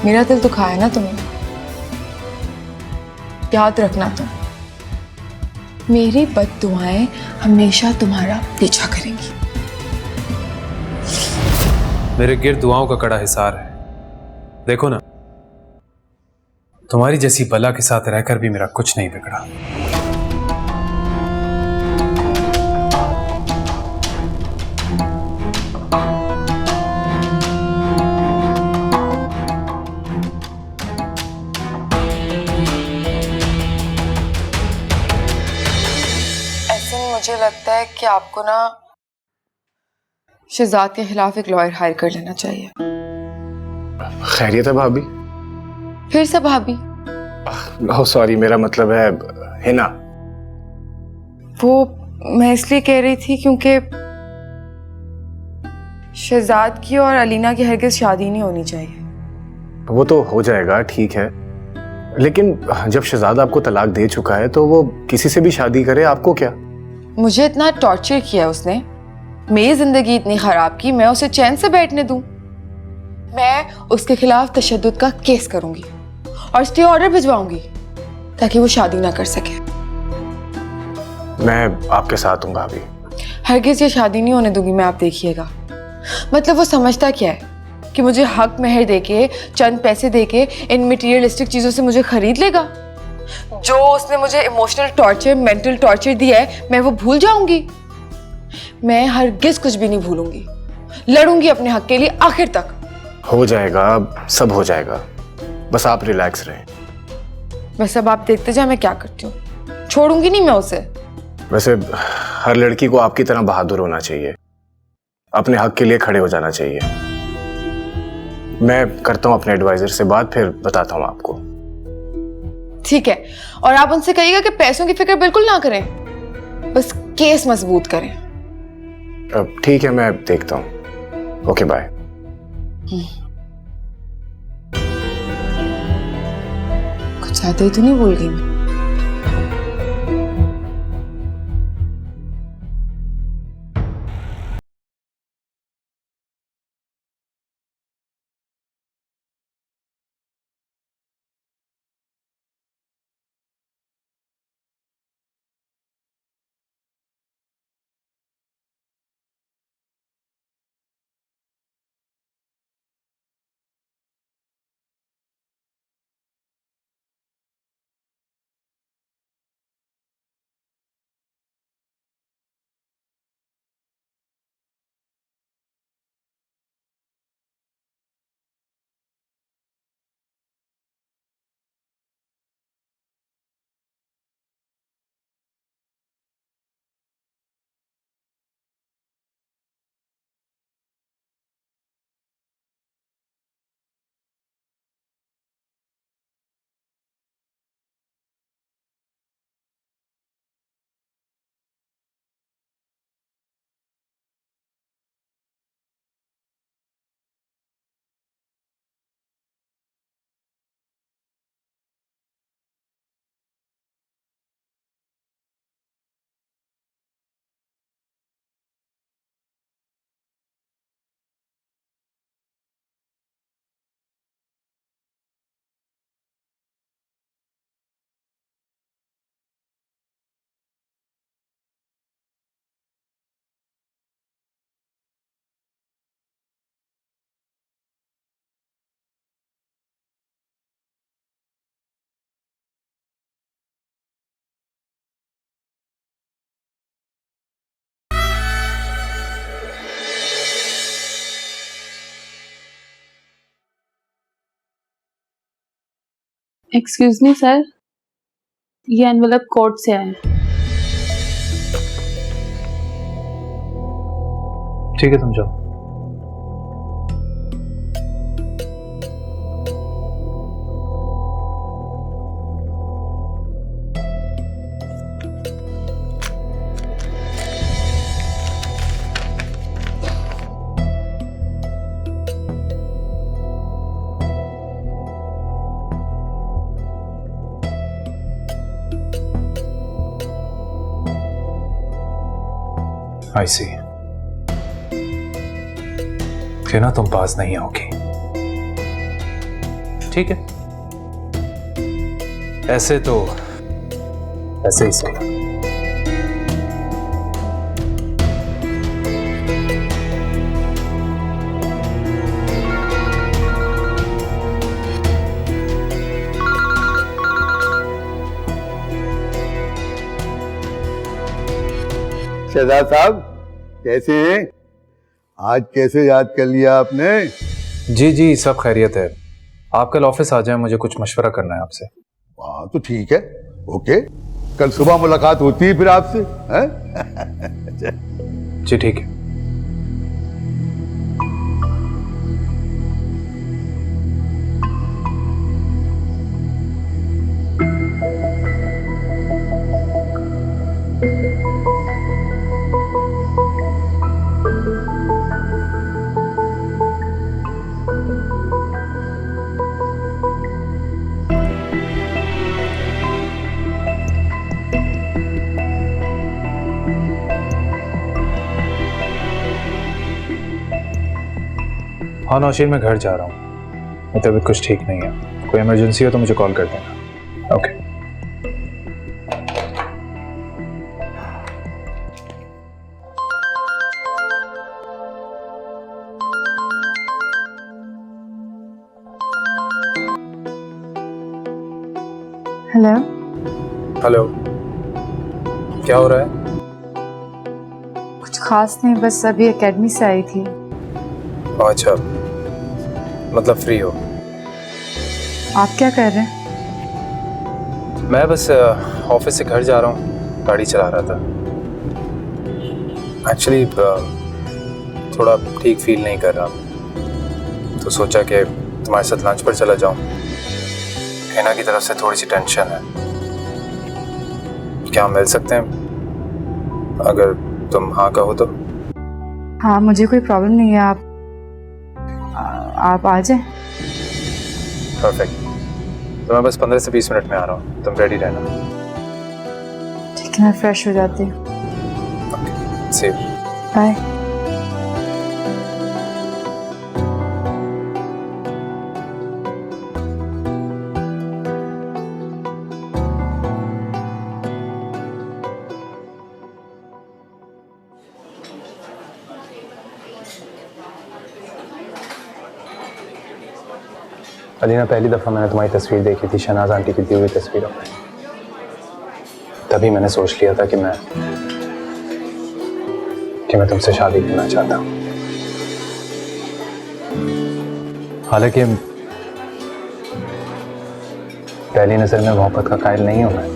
Speaker 2: मेरा दिल दुखाया ना तुम्हें, याद रखना तुम, मेरी बद्दुआएं हमेशा तुम्हारा पीछा करेंगी।
Speaker 1: मेरे गिर्द दुआओं का कड़ा हिसार है। देखो ना, तुम्हारी जैसी बला के साथ रहकर भी मेरा कुछ नहीं बिगड़ा।
Speaker 2: मुझे लगता है कि आपको ना शहजाद के खिलाफ एक लॉयर हायर कर लेना चाहिए।
Speaker 6: खैरियत है भाभी?
Speaker 2: फिर से भाभी?
Speaker 6: ओह सॉरी, मेरा मतलब है हिना।
Speaker 2: वो मैं इसलिए कह रही थी क्योंकि शहजाद की और अलीना की हरगिज़ शादी नहीं होनी चाहिए।
Speaker 6: वो तो हो जाएगा, ठीक है, लेकिन जब शहजाद आपको तलाक दे चुका है तो वो किसी से भी शादी करे, आपको क्या?
Speaker 2: मुझे इतना टॉर्चर किया उसने, मेरी जिंदगी इतनी खराब की, मैं उसे चैन से बैठने दूं? मैं उसके खिलाफ तशद्दुद का केस करूंगी और स्टे ऑर्डर भिजवाऊंगी ताकि वो शादी ना कर सके।
Speaker 6: मैं आपके साथ हूँ भाभी।
Speaker 2: हरगिज़ ये शादी नहीं होने दूंगी मैं, आप देखिएगा। मतलब वो समझता क्या है कि मुझे हक महर देके, चंद पैसे देके इन मटेरियलिस्टिक चीजों से मुझे खरीद लेगा? जो उसने मुझे इमोशनल टॉर्चर, मेंटल टॉर्चर दिया है, मैं वो भूल जाऊंगी? मैं हरगिज कुछ भी नहीं भूलूंगी। लड़ूंगी अपने हक के लिए आखिर तक।
Speaker 6: हो जाएगा, सब हो जाएगा, बस आप रिलैक्स रहें।
Speaker 2: बस अब आप देखते जाए मैं क्या करती हूँ। छोड़ूंगी नहीं मैं उसे।
Speaker 6: वैसे हर लड़की को आपकी तरह बहादुर होना चाहिए, अपने हक के लिए खड़े हो जाना चाहिए। मैं करता हूँ अपने एडवाइजर से बात, फिर बताता हूँ आपको।
Speaker 2: ठीक है, और आप उनसे कहिएगा कि पैसों की फिक्र बिल्कुल ना करें, बस केस मजबूत करें।
Speaker 6: ठीक है, मैं देखता हूँ। Okay bye.
Speaker 2: कुछ ज्यादा ही तो नहीं बोल गई मैं?
Speaker 10: एक्सक्यूज मी सर, ये एनवेलप कोर्ट से आया है।
Speaker 4: ठीक है, तुम जाओ।
Speaker 1: आई सी कि ना तुम पास नहीं आओगी। ठीक है, ऐसे तो ऐसे ही सही।
Speaker 11: शहजाद साहब कैसे हैं? आज कैसे याद कर लिया आपने?
Speaker 1: जी जी, सब खैरियत है। आप कल ऑफिस आ जाएं, मुझे कुछ मशवरा करना है आपसे।
Speaker 11: हाँ तो ठीक है, ओके, कल सुबह मुलाकात होती है फिर आपसे, हैं?
Speaker 1: जी ठीक है। हाँ नौशीन, मैं घर जा रहा हूँ, मेरी तबीयत कुछ ठीक नहीं है। कोई इमरजेंसी हो तो मुझे कॉल कर देना। ओके।
Speaker 10: हेलो।
Speaker 1: हेलो, क्या हो रहा है?
Speaker 10: कुछ खास नहीं, बस अभी एकेडमी से आई थी।
Speaker 1: अच्छा, मतलब फ्री हो?
Speaker 10: आप क्या कर रहे हैं?
Speaker 1: मैं बस ऑफिस से घर जा रहा हूँ, गाड़ी चला रहा था। एक्चुअली थोड़ा ठीक फील नहीं कर रहा, तो सोचा कि तुम्हारे साथ लंच पर चला जाऊँ। हिना की तरफ से थोड़ी सी टेंशन है। क्या मिल सकते हैं अगर तुम हाँ कहो तो?
Speaker 10: हाँ, मुझे कोई प्रॉब्लम नहीं है। आप आ जाए।
Speaker 1: परफेक्ट। तो मैं बस 15 से 20 मिनट में आ रहा हूँ, तुम रेडी रहना।
Speaker 10: ठीक है, मैं फ्रेश हो जाती हूँ।
Speaker 1: सी यू।
Speaker 10: बाय।
Speaker 1: अलीना, पहली दफ़ा मैंने तुम्हारी तस्वीर देखी थी शहनाज आंटी की दी हुई तस्वीरों में। तभी मैंने सोच लिया था कि मैं तुमसे शादी करना चाहता हूँ। हालांकि पहली नजर में मोहब्बत का कायल नहीं हूं मैं,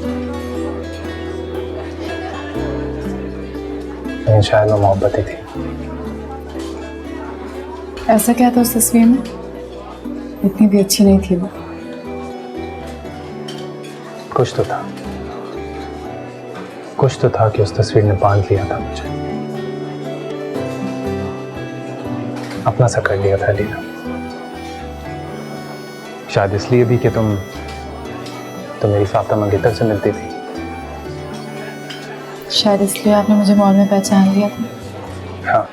Speaker 1: लेकिन शायद वो मोहब्बत ही थी।
Speaker 10: ऐसा क्या था उस तस्वीर में? इतनी भी अच्छी नहीं थी वो।
Speaker 1: कुछ तो था कि उस तस्वीर ने बांध लिया था मुझे, अपना सा कर लिया था अलीना। शायद इसलिए भी कि तुम मेरी फातिमा मंगेतर से मिलती थी।
Speaker 10: शायद इसलिए आपने मुझे मॉल में पहचान लिया था।
Speaker 1: हाँ,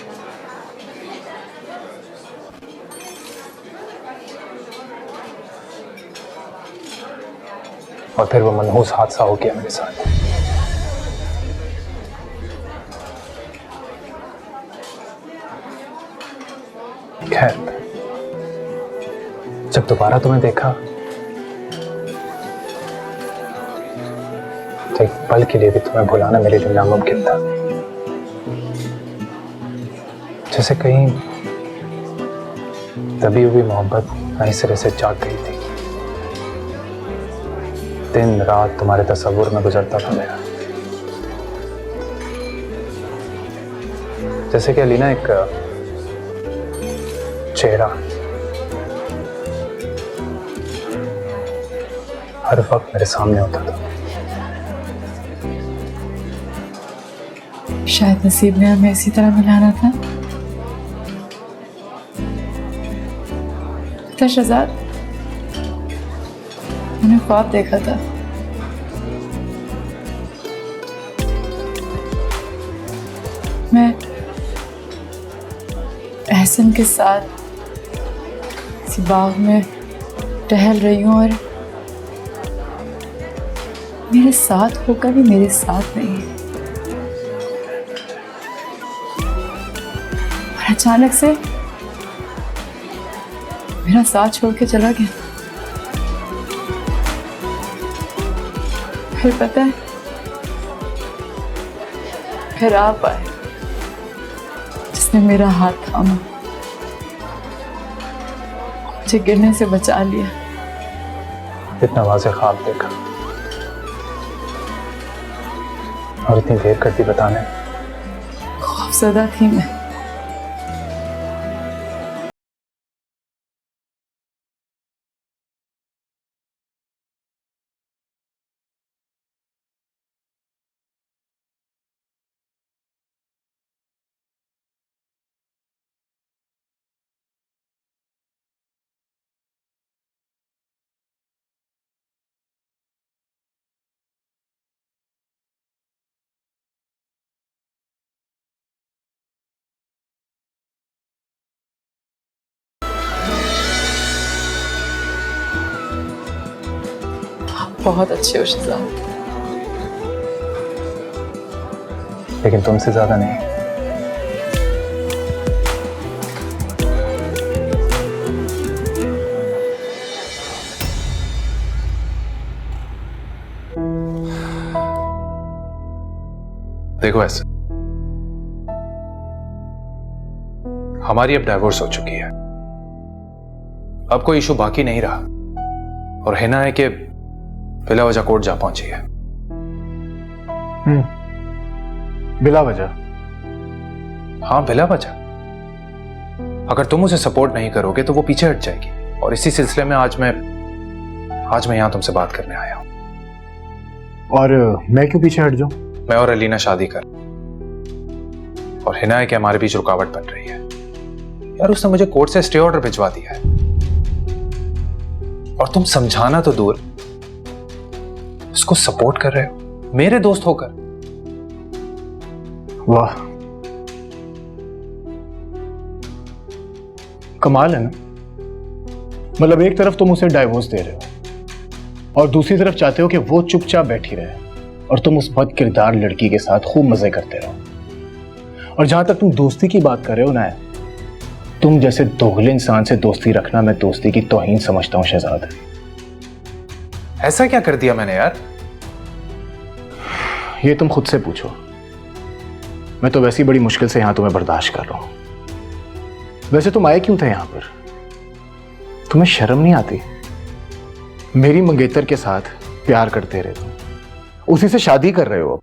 Speaker 1: और फिर वो मनहूस हादसा हो गया मेरे साथ। खैर, जब दोबारा तुम्हें देखा तो एक पल के लिए भी तुम्हें भुलाना मेरे लिए नामुमकिन था। जैसे कहीं दबी हुई मोहब्बत नई सिरे से जाग गई थी। दिन रात तुम्हारे तस्वुर में गुजरता था मेरा। जैसे कि अलीना एक चेहरा हर वक्त मेरे सामने होता था।
Speaker 10: शायद नसीब ने हमें इसी तरह मिलाना था। पता शहजाद, मैंने ख्वाब देखा था। मैं एहसन के साथ किसी बाग में टहल रही हूँ और मेरे साथ होकर भी मेरे साथ नहीं है। और अचानक से मेरा साथ छोड़ के चला गया। फिर पता है, फिर आप आए जिसने मेरा हाथ थामा, मुझे गिरने से बचा लिया।
Speaker 1: इतना वाज़ेह ख्वाब देखा और इतनी देर करती बताने।
Speaker 10: खौफज़दा थी मैं। बहुत अच्छे हो शहजाद,
Speaker 1: लेकिन तुमसे ज्यादा नहीं। देखो ऐसे, हमारी अब डाइवोर्स हो चुकी है, अब कोई इशू बाकी नहीं रहा, और हिना है कि बिला वजह कोर्ट जा पहुंची है।
Speaker 6: बिला वजह?
Speaker 1: हाँ, बिला वजह। अगर तुम उसे सपोर्ट नहीं करोगे तो वो पीछे हट जाएगी, और इसी सिलसिले में आज मैं यहां तुमसे बात करने आया हूं।
Speaker 6: और मैं क्यों पीछे हट जाऊं?
Speaker 1: मैं और अलीना शादी कर, और हिना है कि हमारे बीच रुकावट बन रही है। यार, उसने मुझे कोर्ट से स्टे ऑर्डर भिजवा दिया है, और तुम समझाना तो दूर, उसको सपोर्ट कर रहे हो मेरे दोस्त होकर।
Speaker 6: वाह, कमाल है ना। मतलब एक तरफ तुम उसे डाइवोर्स दे रहे हो और दूसरी तरफ चाहते हो कि वो चुपचाप बैठी रहे और तुम उस बद किरदार लड़की के साथ खूब मजे करते रहो। और जहां तक तुम दोस्ती की बात कर रहे हो ना, तुम जैसे दोगले इंसान से दोस्ती रखना मैं दोस्ती की तौहीन समझता हूं शहजाद।
Speaker 1: ऐसा क्या कर दिया मैंने यार?
Speaker 6: ये तुम खुद से पूछो। मैं तो वैसे ही बड़ी मुश्किल से यहां तुम्हें बर्दाश्त कर रहा हूं। वैसे तुम आए क्यों थे यहां पर? तुम्हें शर्म नहीं आती? मेरी मंगेतर के साथ प्यार करते रहे, तुम उसी से शादी कर रहे हो।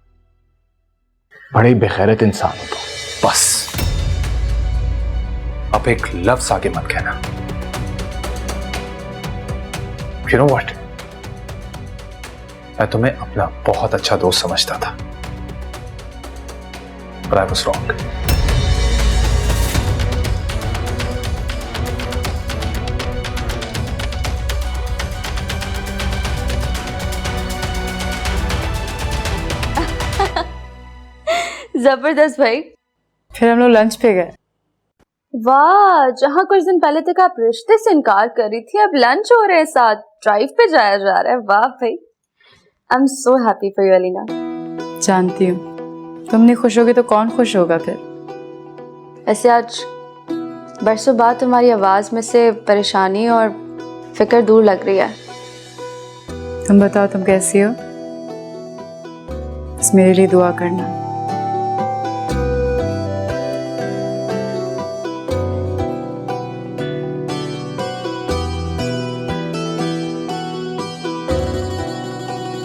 Speaker 6: बड़े बेखैरत इंसान हो तुम।
Speaker 1: बस अब एक लफ्ज आगे मत कहना। You know what? मैं तुम्हें अपना बहुत अच्छा दोस्त समझता था, but I was wrong.
Speaker 3: जबरदस्त भाई।
Speaker 10: फिर हम लोग लंच पे गए।
Speaker 3: वाह, जहाँ कुछ दिन पहले तक आप रिश्ते से इनकार कर रही थी, अब लंच हो रहे हैं साथ, ड्राइव पे जाया जा रहा है। वाह भाई, I am so happy for you Alina.
Speaker 10: जानती हूँ, तुम नहीं खुश होगी तो कौन खुश होगा फिर।
Speaker 3: ऐसे आज बरसों बाद तुम्हारी आवाज में से परेशानी और फिक्र दूर लग रही है।
Speaker 10: तुम बताओ, तुम कैसी हो? बस मेरे लिए दुआ करना।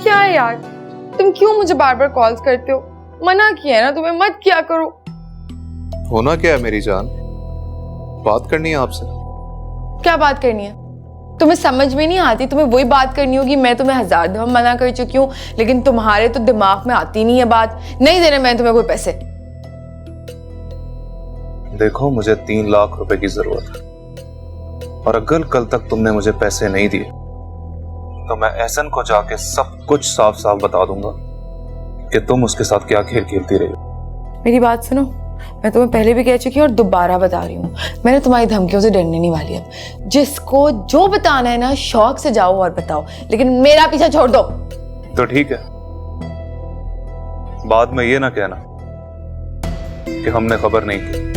Speaker 2: क्या है यार, तुम क्यों मुझे बार बार कॉल्स करते हो? मना किया है ना तुम्हें, मत किया करो।
Speaker 9: होना क्या है मेरी जान? बात करनी है आपसे।
Speaker 2: क्या बात करनी है? तुम्हें समझ में नहीं आती? तुम्हें वही बात करनी होगी। मैं तुम्हें 1000 दफा मना कर चुकी हूँ, लेकिन तुम्हारे तो दिमाग में आती नहीं है बात। नहीं देने मैं तुम्हें कोई पैसे।
Speaker 9: देखो, मुझे 3 लाख रुपए की जरूरत है, और अगर कल तक तुमने मुझे पैसे नहीं दिए तो मैं एहसन को जाके सब कुछ साफ साफ बता दूंगा कि तुम उसके साथ क्या खेल खेलती रही हो।
Speaker 2: मेरी बात सुनो, मैं तुम्हें पहले भी कह चुकी हूँ और दोबारा बता रही हूँ, मैंने तुम्हारी धमकियों से डरने नहीं वाली। अब जिसको जो बताना है ना, शौक से जाओ और बताओ, लेकिन मेरा पीछा छोड़ दो।
Speaker 9: तो ठीक है, बाद में ये ना कहना कि हमने खबर नहीं की।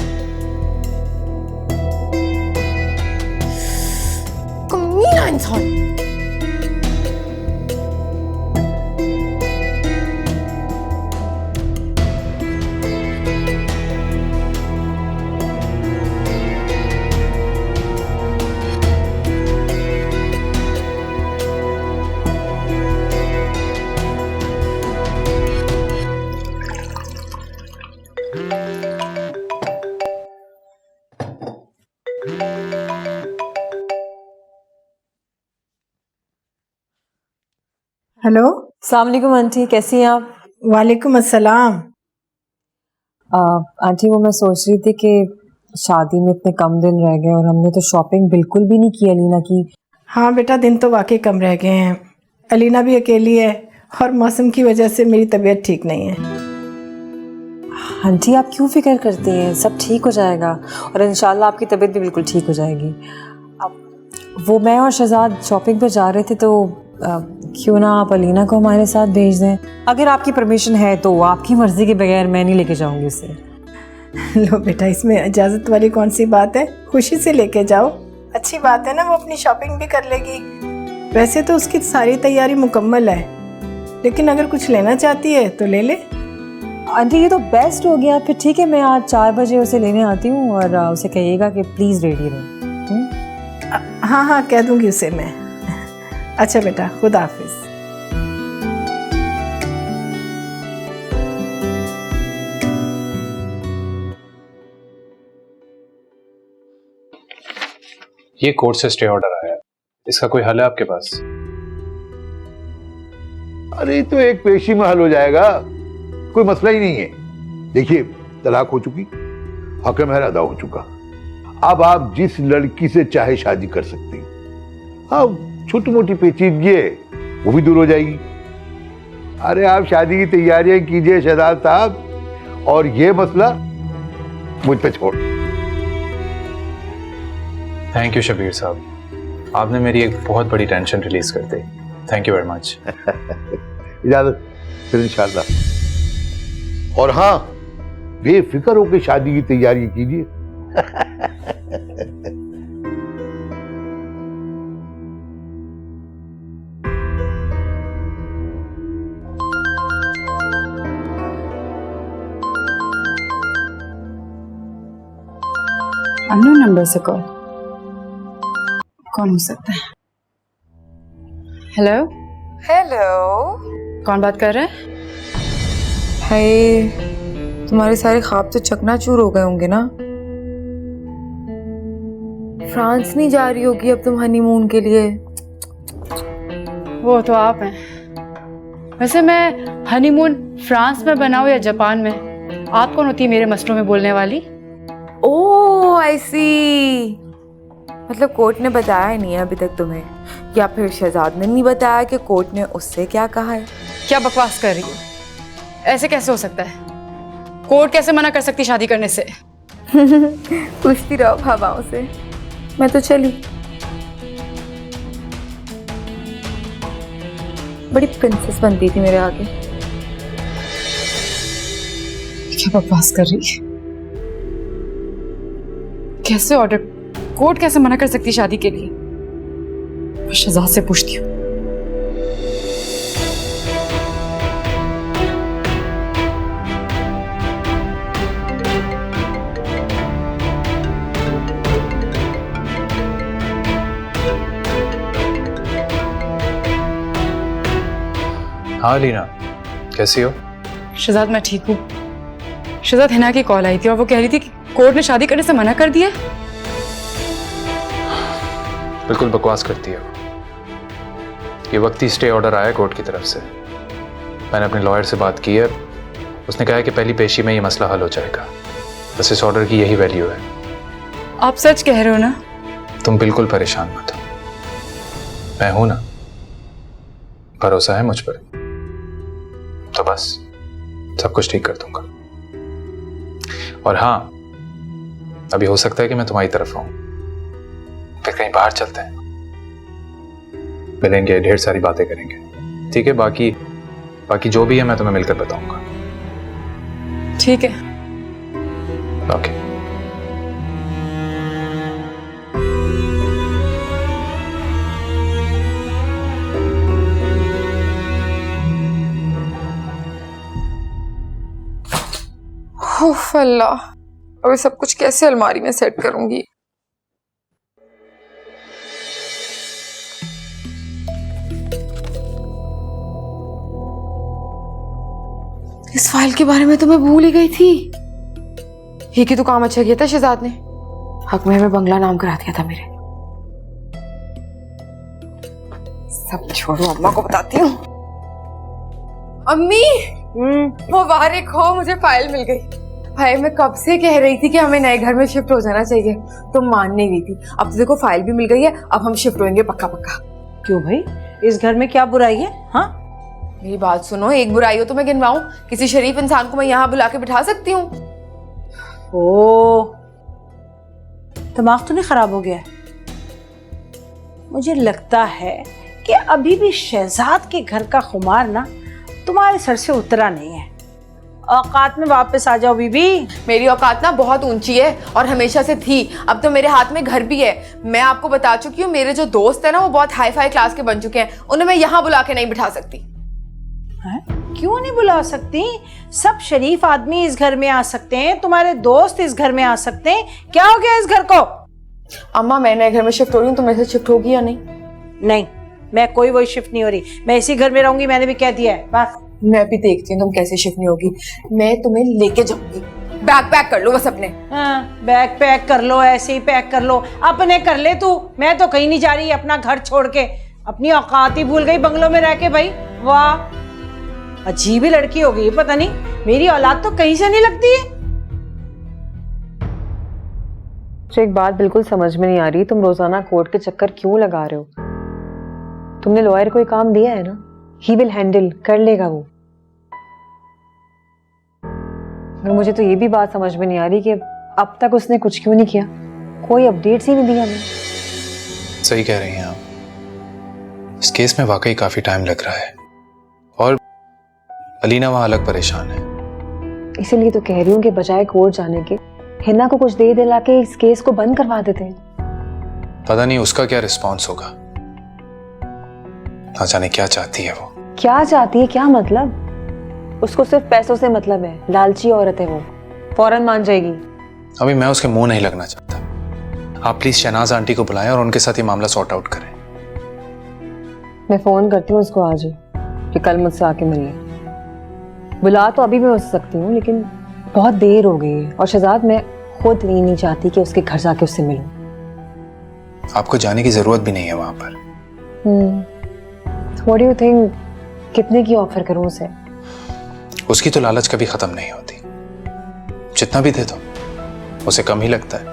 Speaker 2: कमीना इंसान।
Speaker 5: हेलो,
Speaker 7: अस्सलाम वालेकुम आंटी, कैसी हैं आप?
Speaker 5: वालेकुम अस्सलाम।
Speaker 7: आंटी, वो मैं सोच रही थी कि शादी में इतने कम दिन रह गए और हमने तो शॉपिंग बिल्कुल भी नहीं की अलीना की।
Speaker 5: हाँ बेटा, दिन तो वाकई कम रह गए हैं। अलीना भी अकेली है और मौसम की वजह से मेरी तबीयत ठीक नहीं है।
Speaker 7: आंटी, आप क्यों फिक्र करती हैं? सब ठीक हो जाएगा और इंशाल्लाह आपकी तबीयत भी बिल्कुल ठीक हो जाएगी। अब वो मैं और शहजाद शॉपिंग पे जा रहे थे, तो क्यों ना आप अलीना को हमारे साथ भेज दें। अगर आपकी परमिशन है तो आपकी मर्जी के बगैर मैं नहीं लेके जाऊंगी उसे।
Speaker 5: लो बेटा, इसमें इजाज़त वाली कौन सी बात है? खुशी से लेके जाओ, अच्छी बात है ना, वो अपनी शॉपिंग भी कर लेगी। वैसे तो उसकी सारी तैयारी मुकम्मल है, लेकिन अगर कुछ लेना चाहती है तो ले ले।
Speaker 7: आंटी ये तो बेस्ट हो गया। फिर ठीक है, मैं आज 4 बजे उसे लेने आती हूँ और उसे कहिएगा कि प्लीज़ रेडी रहे।
Speaker 5: हाँ हाँ, कह दूंगी उसे मैं। अच्छा बेटा, खुदा हाफिज।
Speaker 1: ये कोर्ट से स्टे ऑर्डर आया है, इसका कोई हल है आपके पास?
Speaker 11: अरे तो एक पेशी में हल हो जाएगा, कोई मसला ही नहीं है। देखिए, तलाक हो चुकी, हक महर अदा हो चुका, अब आप जिस लड़की से चाहे शादी कर सकती हैं। हाँ, छोटी मोटी पेचीदगी है वो भी दूर हो जाएगी। अरे आप शादी की तैयारियां कीजिए शहजाद साहब, और ये मसला मुझ पे छोड़।
Speaker 1: थैंक यू शबीर साहब, आपने मेरी एक बहुत बड़ी टेंशन रिलीज कर दी। Thank you very much.
Speaker 11: इजाजत, फिर इंशाल्लाह। और हाँ, बेफिक्र होकर शादी की तैयारी कीजिए।
Speaker 10: अननोन नंबर से कॉल, कौन हो सकता है? हेलो
Speaker 2: हेलो,
Speaker 10: कौन बात कर रहा है?
Speaker 2: हाय, तुम्हारे सारे ख्वाब तो चकनाचूर हो गए होंगे ना। फ्रांस नहीं जा रही होगी अब तुम हनीमून के लिए?
Speaker 10: वो तो आप हैं। वैसे मैं हनीमून फ्रांस में बनाऊं या जापान में, आप कौन होती है मेरे मसलों में बोलने वाली?
Speaker 2: ओह आई सी, मतलब कोर्ट ने बताया नहीं है अभी तक तुम्हें, या फिर शहजाद ने नहीं बताया कि कोर्ट ने उससे क्या कहा है?
Speaker 10: क्या बकवास कर रही हो? ऐसे कैसे हो सकता है? कोर्ट कैसे मना कर सकती शादी करने से?
Speaker 2: पूछती रहो हवाओं से, मैं तो चली। बड़ी प्रिंसेस बनती थी मेरे आगे।
Speaker 10: क्या बकवास कर रही है? कैसे ऑर्डर, कोर्ट कैसे मना कर सकती शादी के लिए? मैं शहजाद से पूछती हूँ।
Speaker 1: हाँ लीना, कैसी हो?
Speaker 10: शहजाद मैं ठीक हूँ। शहजाद, हिना की कॉल आई थी और वो कह रही थी कि कोर्ट ने शादी करने से मना कर दिया।
Speaker 1: बिल्कुल बकवास करती है वो। ये वक्ती स्टे ऑर्डर आया कोर्ट की तरफ से। मैंने अपने लॉयर से बात की है, उसने कहा है कि पहली पेशी में ये मसला हल हो जाएगा। बस इस ऑर्डर की यही वैल्यू है।
Speaker 10: आप सच कह रहे हो ना?
Speaker 1: तुम बिल्कुल परेशान मत हो, मैं हूं ना, भरोसा है मुझ पर। तो बस सब कुछ ठीक कर दूंगा। और हाँ, अभी हो सकता है कि मैं तुम्हारी तरफ आऊं, फिर कहीं बाहर चलते हैं, मिलेंगे, ढेर सारी बातें करेंगे। ठीक है? बाकी जो भी है मैं तुम्हें मिलकर बताऊंगा।
Speaker 10: ठीक है।
Speaker 1: ओके।
Speaker 2: उफ अल्लाह, अब ये सब कुछ कैसे अलमारी में सेट करूंगी? इस फाइल के बारे में तो मैं भूल ही गई थी। ये की तो काम अच्छा किया था शहजाद ने, हक में हमें बंगला नाम करा दिया था मेरे। सब छोड़ो, अम्मा को बताती हूँ। अम्मी, मुबारक हो, मुझे फाइल मिल गई। भाई मैं कब से कह रही थी कि हमें नए घर में शिफ्ट हो जाना चाहिए, तुम मान नहीं रही थी। अब तो देखो फाइल भी मिल गई है, अब हम शिफ्ट होंगे पक्का पक्का।
Speaker 5: क्यों भाई, इस घर में क्या बुराई है? हाँ,
Speaker 2: मेरी बात सुनो, एक बुराई हो तो मैं गिनवाऊं? किसी शरीफ इंसान को मैं यहाँ बुला के बिठा सकती हूँ?
Speaker 5: ओ, दिमाग तो नहीं खराब हो गया? मुझे लगता है कि अभी भी शहजाद के घर का खुमार ना तुम्हारे सर से उतरा नहीं है। औकात में वापस आ जाओ बीबी।
Speaker 2: मेरी औकात ना बहुत ऊंची है और हमेशा से थी, अब तो मेरे हाथ में घर भी है। मैं आपको बता चुकी हूँ, मेरे जो दोस्त है ना वो बहुत हाई फाई क्लास के बन चुके हैं, उन्हें मैं यहाँ बुला के नहीं बिठा सकती।
Speaker 5: क्यों नहीं बुला सकती? सब शरीफ आदमी इस घर में आ सकते हैं, तुम्हारे दोस्त इस घर में आ सकते हैं। क्या हो गया इस घर को?
Speaker 2: अम्मा मैं नए घर में शिफ्ट हो रही हूँ, तो मेरे से शिफ्ट होगी या नहीं?
Speaker 5: नहीं, मैं कोई वही शिफ्ट नहीं हो रही, मैं इसी घर में रहूंगी, मैंने भी कह दिया है बस।
Speaker 2: मैं भी देखती हूँ तुम कैसे शिफ्ट नहीं होगी, मैं तुम्हें लेके जाऊंगी। बैग पैक कर लो बस अपने।
Speaker 5: हाँ, बैग पैक कर लो, ऐसे ही पैक कर लो, अपने कर ले तू। मैं तो कहीं नहीं जा रही अपना घर छोड़ के, अपनी औकात ही भूल गई बंगलों में रह के। भाई वाह, अजीब ही लड़की हो गई, पता नहीं मेरी औलाद तो कहीं से नहीं लगती है।
Speaker 7: मुझे एक बात बिल्कुल समझ में नहीं आ रही, तुम रोजाना कोर्ट के चक्कर क्यों लगा रहे हो? तुमने लॉयर कोई काम दिया है ना, ही विल हैंडल, कर लेगा वो। और मुझे तो ये भी बात समझ में नहीं आ रही कि अब तक उसने कुछ क्यों नहीं किया, कोई अपडेट्स ही नहीं दिया हमें।
Speaker 1: सही कह रही हैं आप, इस केस में वाकई काफी टाइम लग रहा है और अलीना वहां अलग परेशान है।
Speaker 7: इसीलिए तो कह रही हूँ कि बजाय कोर्ट जाने के हिना को कुछ दे दिला के इस केस को बंद करवा देते हैं।
Speaker 1: पता नहीं उसका क्या रिस्पॉन्स होगा, ना जाने क्या चाहती है वो।
Speaker 7: क्या चाहती है, क्या मतलब? उसको सिर्फ पैसों से मतलब है, लालची औरत है वो, फौरन मान जाएगी।
Speaker 1: अभी मैं उसके मुंह नहीं लगना चाहता, आप प्लीज शहनाज आंटी को बुलाएं और उनके साथ ये मामला सॉर्ट आउट करें।
Speaker 7: मैं फोन करती हूँ उसको आज ही कि कल मुझसे आके मिल ले। बुला तो अभी भी हो सकती हूँ, लेकिन बहुत देर हो गई है और शहजाद मैं खुद नहीं चाहती कि उसके घर जाके उससे मिलूं।
Speaker 1: आपको जाने की जरूरत भी नहीं है वहां पर।
Speaker 7: What do you think, कितने की ऑफर करूं उसे?
Speaker 1: उसकी तो लालच कभी खत्म नहीं होती, जितना भी दे दो उसे कम ही लगता है।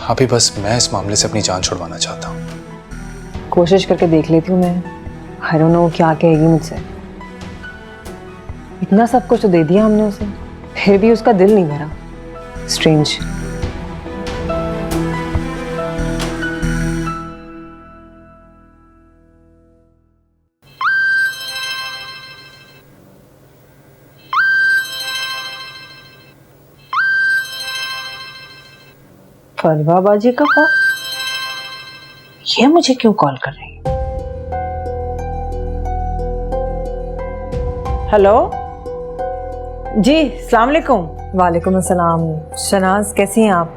Speaker 1: अभी बस मैं इस मामले से अपनी जान छुड़वाना चाहता हूँ।
Speaker 7: कोशिश करके देख लेती हूँ मैं, I don't know क्या कहेगी मुझसे। इतना सब कुछ तो दे दिया हमने उसे, फिर भी उसका दिल नहीं भरा। स्ट्रेंज।
Speaker 5: फरवा बाजी का फोन, ये मुझे क्यों कॉल कर रही है? हेलो जी, अस्सलाम वालेकुम।
Speaker 7: वालेकुम अस्सलाम। शनाज कैसी हैं आप?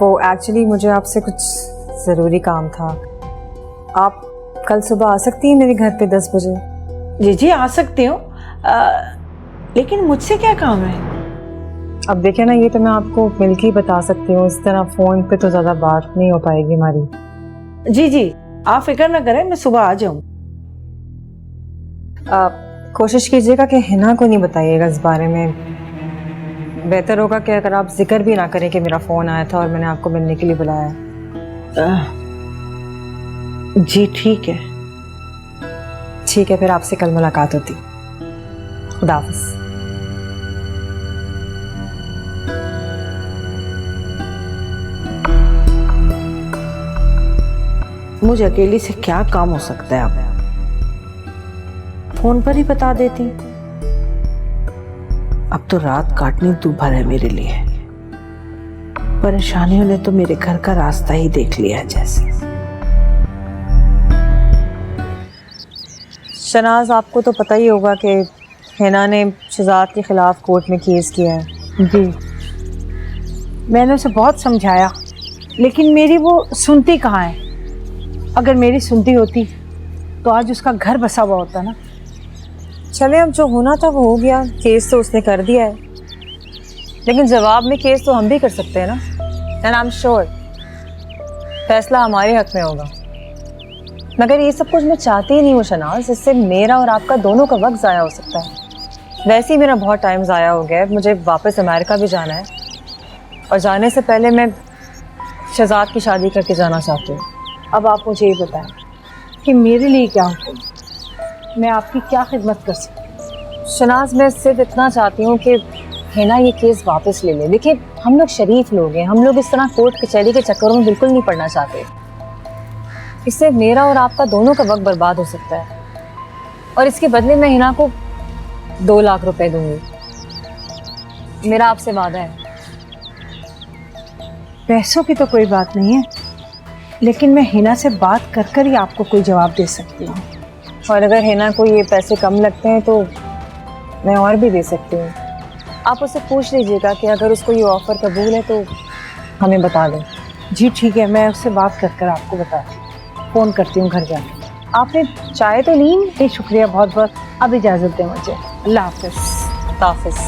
Speaker 7: वो एक्चुअली मुझे आपसे कुछ ज़रूरी काम था। आप कल सुबह आ सकती हैं मेरे घर पे 10 बजे?
Speaker 5: जी जी आ सकती हूँ, लेकिन मुझसे क्या काम है?
Speaker 7: अब देखिए ना, ये तो मैं आपको मिलके ही बता सकती हूँ, इस तरह फ़ोन पे तो ज़्यादा बात नहीं हो पाएगी हमारी।
Speaker 5: जी जी आप फिक्र ना करें, मैं सुबह आ जाऊँ।
Speaker 7: कोशिश कीजिएगा कि हिना को नहीं बताइएगा इस बारे में। बेहतर होगा कि अगर आप जिक्र भी ना करें कि मेरा फ़ोन आया था और मैंने आपको मिलने के लिए बुलाया है।
Speaker 5: जी ठीक है।
Speaker 7: ठीक है, फिर आपसे कल मुलाकात होती। खुदा हाफ़िज़।
Speaker 5: मुझे अकेली से क्या काम हो सकता है? अब फोन पर ही बता देती। अब तो रात काटनी दूभर है मेरे लिए। परेशानियों ने तो मेरे घर का रास्ता ही देख लिया है जैसे।
Speaker 7: शनाज, आपको तो पता ही होगा कि हिना ने शहजाद के खिलाफ कोर्ट में केस किया है।
Speaker 5: जी मैंने उसे बहुत समझाया, लेकिन मेरी वो सुनती कहाँ है। अगर मेरी सुनती होती तो आज उसका घर बसा हुआ होता ना।
Speaker 7: चले, अब जो होना था वो हो गया, केस तो उसने कर दिया है, लेकिन जवाब में केस तो हम भी कर सकते हैं ना। एंड आई एम श्योर फैसला हमारे हक में होगा। मगर ये सब कुछ मैं चाहती ही नहीं हूँ शनाज, इससे मेरा और आपका दोनों का वक्त ज़ाया हो सकता है। वैसे ही मेरा बहुत टाइम ज़ाया हो गया है, मुझे वापस अमेरिका भी जाना है और जाने से पहले मैं शहजाद की शादी करके जाना चाहती हूँ। अब आप मुझे ये बताएं
Speaker 5: कि मेरे लिए क्या हुक्म, मैं आपकी क्या खिदमत कर सकती हूँ?
Speaker 7: शनाज, मैं सिर्फ इतना चाहती हूँ कि हिना ये केस वापस ले ले। देखिए, हम लोग शरीफ लोग हैं, हम लोग इस तरह कोर्ट कचहरी के चक्करों में बिल्कुल नहीं पड़ना चाहते। इससे मेरा और आपका दोनों का वक्त बर्बाद हो सकता है और इसके बदले मैं हिना को 2 लाख रुपए दूंगी। मेरा आपसे वादा है।
Speaker 5: पैसों की तो कोई बात नहीं है, लेकिन मैं हिना से बात कर कर ही आपको कोई जवाब दे सकती हूँ।
Speaker 7: और अगर हिना को ये पैसे कम लगते हैं तो मैं और भी दे सकती हूँ। आप उससे पूछ लीजिएगा कि अगर उसको ये ऑफर कबूल है तो हमें बता दें।
Speaker 5: जी ठीक है, मैं उससे बात कर आपको बताती हूँ, फ़ोन करती हूँ घर जाके।
Speaker 7: आपने चाय तो ली?
Speaker 5: नहीं शुक्रिया बहुत बहुत, अब इजाज़त दें मुझे। अल्लाह हाफिज़।
Speaker 7: हाफिज़।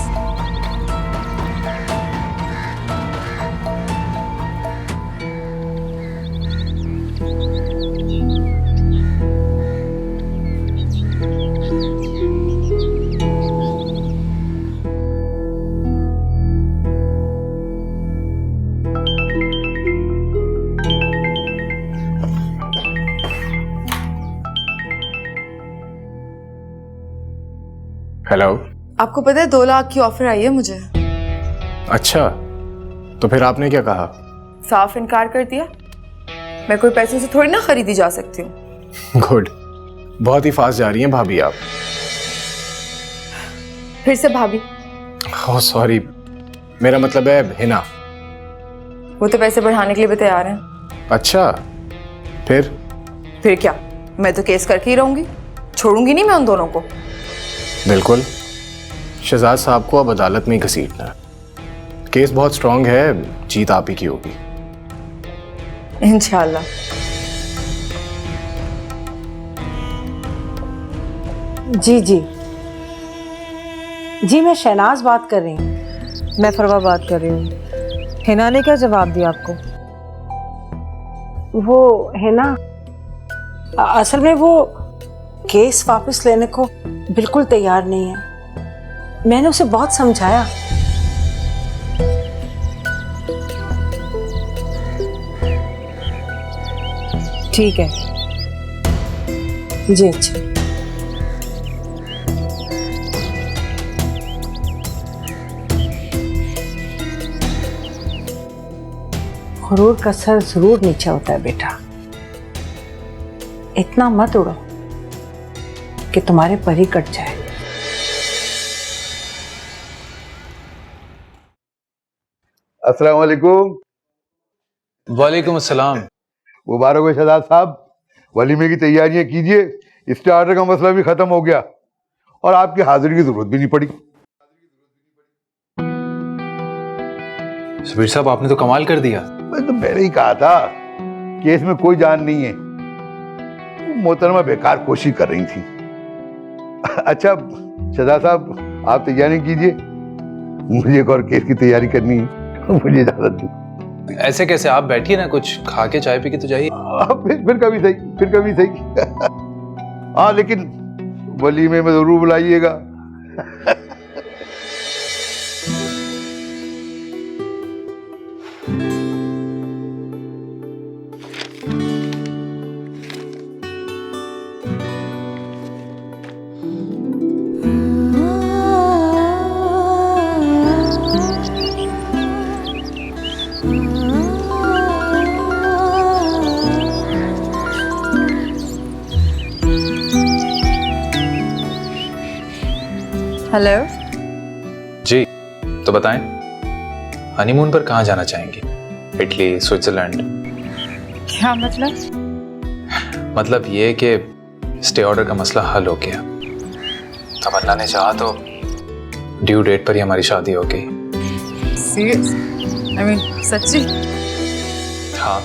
Speaker 6: हेलो।
Speaker 2: आपको पता है 2 लाख की ऑफर आई है मुझे।
Speaker 6: अच्छा, तो फिर आपने क्या कहा?
Speaker 2: साफ इनकार कर दिया। मैं कोई पैसों से थोड़ी ना खरीदी जा सकती हूँ।
Speaker 6: गुड, बहुत ही फास्ट जा रही हैं भाभी आप।
Speaker 2: फिर से भाभी?
Speaker 6: ओह सॉरी, मेरा मतलब है हिना।
Speaker 2: वो तो पैसे बढ़ाने के लिए भी तैयार हैं।
Speaker 6: अच्छा, फिर
Speaker 2: क्या, मैं तो केस करके ही रहूंगी, छोड़ूंगी नहीं मैं उन दोनों को।
Speaker 6: बिल्कुल, शहजाद साहब को अब अदालत में ही घसीटना है। केस बहुत स्ट्रांग है, जीत आप ही की होगी।
Speaker 2: इंशाल्लाह।
Speaker 5: जी जी जी, मैं शहनाज बात कर रही हूँ।
Speaker 7: मैं फरवा बात कर रही हूँ। हिना ने क्या जवाब दिया आपको?
Speaker 5: वो है ना, असल में वो केस वापस लेने को बिल्कुल तैयार नहीं है। मैंने उसे बहुत समझाया। ठीक है जी। अच्छा, गुरूर का सर जरूर नीचे होता है बेटा। इतना मत उड़ो कि तुम्हारे पर ही कट जाए।
Speaker 11: अस्सलाम वालेकुम।
Speaker 1: वालेकुम अस्सलाम।
Speaker 11: मुबारक हो शहजाद साहब, वलीमे की तैयारियां कीजिए। स्टार्टर का मसला भी खत्म हो गया और आपकी हाजिरी की जरूरत भी नहीं पड़ी।
Speaker 1: सबीर साहब, आपने तो कमाल कर दिया।
Speaker 11: तो मैंने ही कहा था, केस में कोई जान नहीं है। मोहतरमा बेकार कोशिश कर रही थी। अच्छा शहजाद साहब, आप तैयारी कीजिए, मुझे एक और केस की तैयारी करनी है। मुझे इजाजत दीजिए।
Speaker 1: ऐसे कैसे, आप बैठिए ना, कुछ खा के चाय पी के तो जाइए।
Speaker 11: फिर कभी सही, फिर कभी सही। हाँ लेकिन वलीमे में जरूर बुलाइएगा।
Speaker 2: हेलो
Speaker 1: जी, तो बताएं, हनीमून पर कहाँ जाना चाहेंगे? Italy, Switzerland?
Speaker 10: क्या मतलब?
Speaker 1: मतलब ये कि स्टे ऑर्डर का मसला हल हो गया। अब अल्लाह ने चाहा तो ड्यू डेट पर ही हमारी शादी हो गई।
Speaker 2: सीरियस? आई मीन सच्ची?
Speaker 1: हाँ,